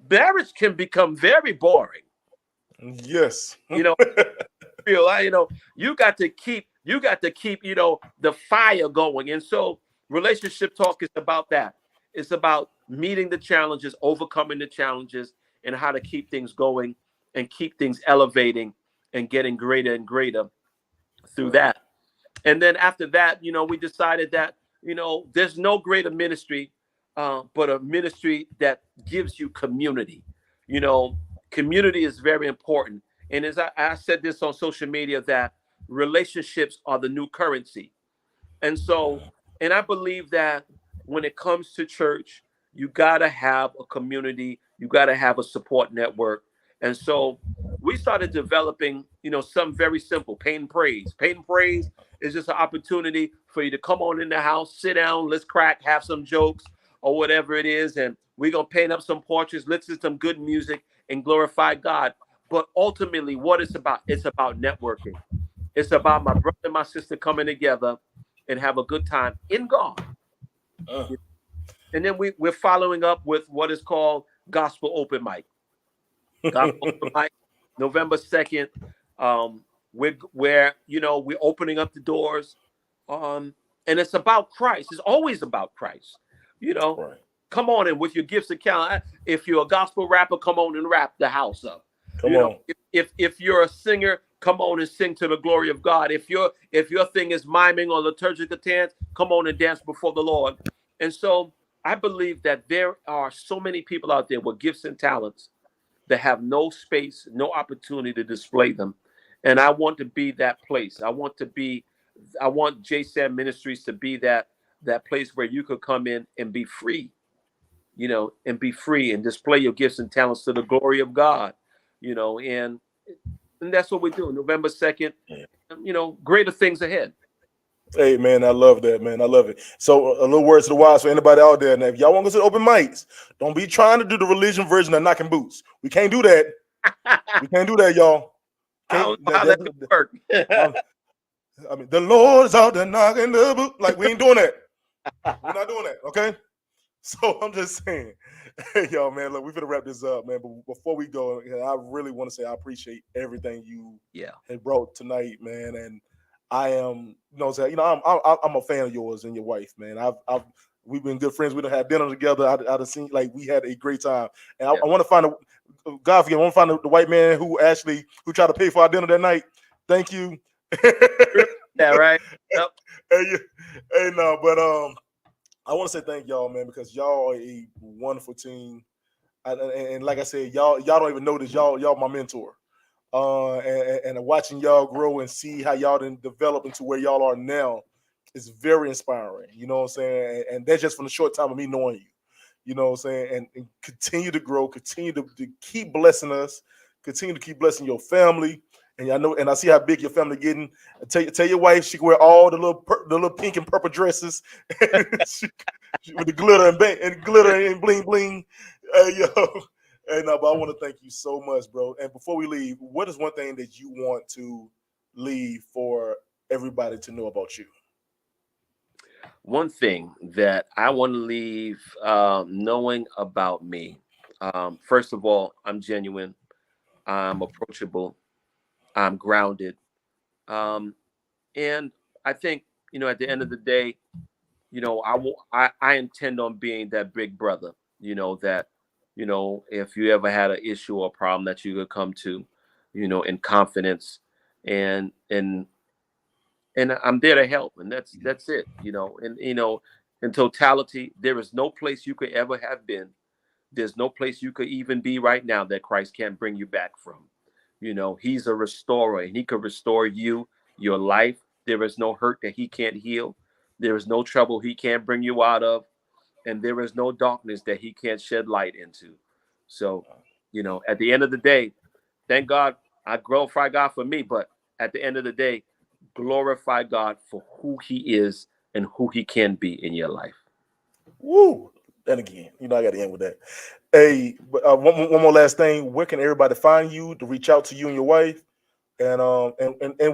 marriage can become very boring. Yes. You got to keep, the fire going. And so relationship talk is about that. It's about meeting the challenges, overcoming the challenges, and how to keep things going and keep things elevating and getting greater and greater through that. And then after that, we decided that, there's no greater ministry, but a ministry that gives you community. Community is very important. And as I said this on social media, that relationships are the new currency. And so, and I believe that when it comes to church, you got to have a community, you got to have a support network. And so we started developing, something very simple: paint and praise. Paint and praise is just an opportunity for you to come on in the house, sit down, let's crack, have some jokes or whatever it is. And we're going to paint up some portraits, listen to some good music and glorify God. But ultimately, what it's about networking. It's about my brother and my sister coming together and have a good time in God. And then we're following up with what is called Gospel Open Mic. Gospel Open Mic, November 2nd. We're opening up the doors. And it's about Christ. It's always about Christ. Right. Come on in with your gifts and talent. If you're a gospel rapper, come on and rap the house up. Come on. If you're a singer, come on and sing to the glory of God. If your thing is miming or liturgical dance, come on and dance before the Lord. And so I believe that there are so many people out there with gifts and talents that have no space, no opportunity to display them. And I want to be that place. I want JSAM Ministries to be that place where you could come in and be free, and be free and display your gifts and talents to the glory of God, and that's what we're doing. November 2nd, greater things ahead. Hey, man, I love that, man. I love it. So a little words to the wise for anybody out there. Now, if y'all want to go to open mics, don't be trying to do the religion version of knocking boots. We can't do that. We can't do that, y'all. How that could work. I mean, the Lord's out there knocking the boot. Like, we ain't doing that. We're not doing that, okay? So I'm just saying, hey, y'all, man, look, we're going to wrap this up, man. But before we go, I really want to say I appreciate everything you have brought tonight, man. And I am, I'm a fan of yours and your wife, man. We've been good friends. We done had dinner together. I've seen, like, we had a great time. And I want to find God forgive, I want to find the white man who tried to pay for our dinner that night. Thank you. Yeah, right. Yep. Hey, no, but I want to say thank y'all, man, because y'all are a wonderful team. And like I said, y'all don't even know this. Y'all my mentor. And watching y'all grow and see how y'all didn't develop into where y'all are now is very inspiring. You know what I'm saying? And that's just from the short time of me knowing you. You know what I'm saying? And continue to grow, continue to keep blessing us, continue to keep blessing your family. And I know, and I see how big your family getting. Tell your wife she can wear all the little pink and purple dresses with the glitter and glitter and bling bling. Yo, and but I want to thank you so much, bro. And before we leave, what is one thing that you want to leave for everybody to know about you? One thing that I want to leave knowing about me. First of all, I'm genuine. I'm approachable. I'm grounded. Um, and I think, at the end of the day, I intend on being that big brother, that, if you ever had an issue or problem that you could come to, in confidence, and I'm there to help. And that's it, and, in totality, there is no place you could ever have been. There's no place you could even be right now that Christ can't bring you back from. He's a restorer, and he could restore you, your life. There is no hurt that he can't heal. There is no trouble he can't bring you out of. And there is no darkness that he can't shed light into. So, at the end of the day, thank God, I glorify God for me, but at the end of the day, glorify God for who he is and who he can be in your life. Woo! And again, I got to end with that. Hey, one more last thing. Where can everybody find you to reach out to you and your wife? And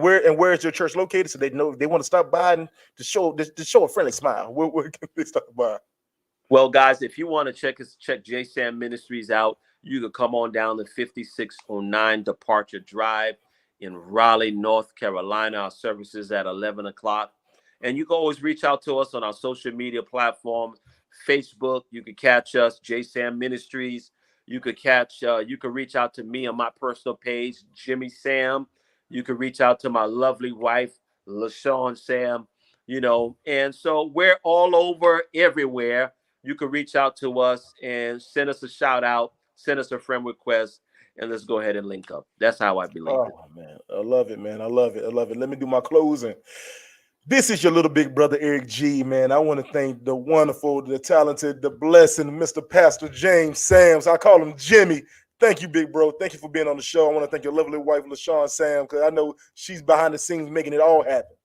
where is your church located so they know if they want to stop by and to show a friendly smile? Where can they stop by? Well, guys, if you want to check J Sam Ministries out, you could come on down to 5609 Departure Drive in Raleigh, North Carolina. Our services at 11 o'clock. And you can always reach out to us on our social media platforms. Facebook, you can catch us, J Sam Ministries. You could reach out to me on my personal page, Jimmy Sam. You could reach out to my lovely wife, LaShawn Sam, and so we're all over everywhere. You can reach out to us and send us a shout out, send us a friend request, and let's go ahead and link up. That's how I believe it. Oh man, I love it, man. I love it. I love it. Let me do my closing. This is your little big brother Eric G, man. I want to thank the wonderful, the talented, the blessing, Mr. Pastor James Sams. I call him Jimmy. Thank you, big bro. Thank you for being on the show. I want to thank your lovely wife, LaShawn Sam, because I know she's behind the scenes making it all happen.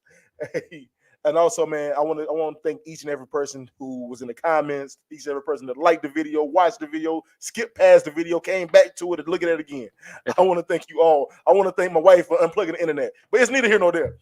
Hey, and also, man, I want to thank each and every person who was in the comments, each and every person that liked the video, watched the video, skipped past the video, came back to it, and look at it again. I want to thank you all. I want to thank my wife for unplugging the internet, but it's neither here nor there.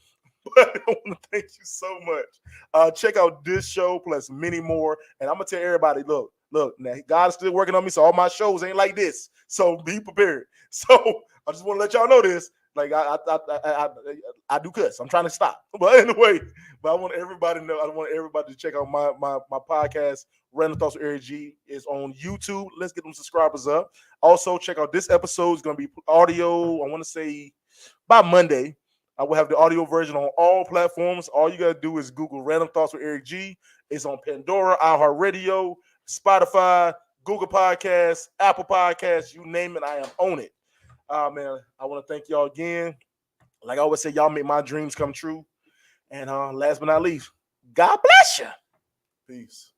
But I want to thank you so much. Check out this show plus many more, and I'm gonna tell everybody, look. Now God's still working on me, so all my shows ain't like this. So be prepared. So I just want to let y'all know this. Like I do cuss. I'm trying to stop. But anyway, I want everybody to know. I want everybody to check out my podcast. Random Thoughts with Eric G is on YouTube. Let's get them subscribers up. Also, check out this episode. It's gonna be audio. I want to say by Monday. I will have the audio version on all platforms. All you gotta do is Google Random Thoughts with Eric G. It's on Pandora, iHeartRadio, Spotify, Google Podcasts, Apple Podcasts, you name it, I am on it. Man, I want to thank y'all again. Like I always say, y'all make my dreams come true. And last but not least, God bless you. Peace.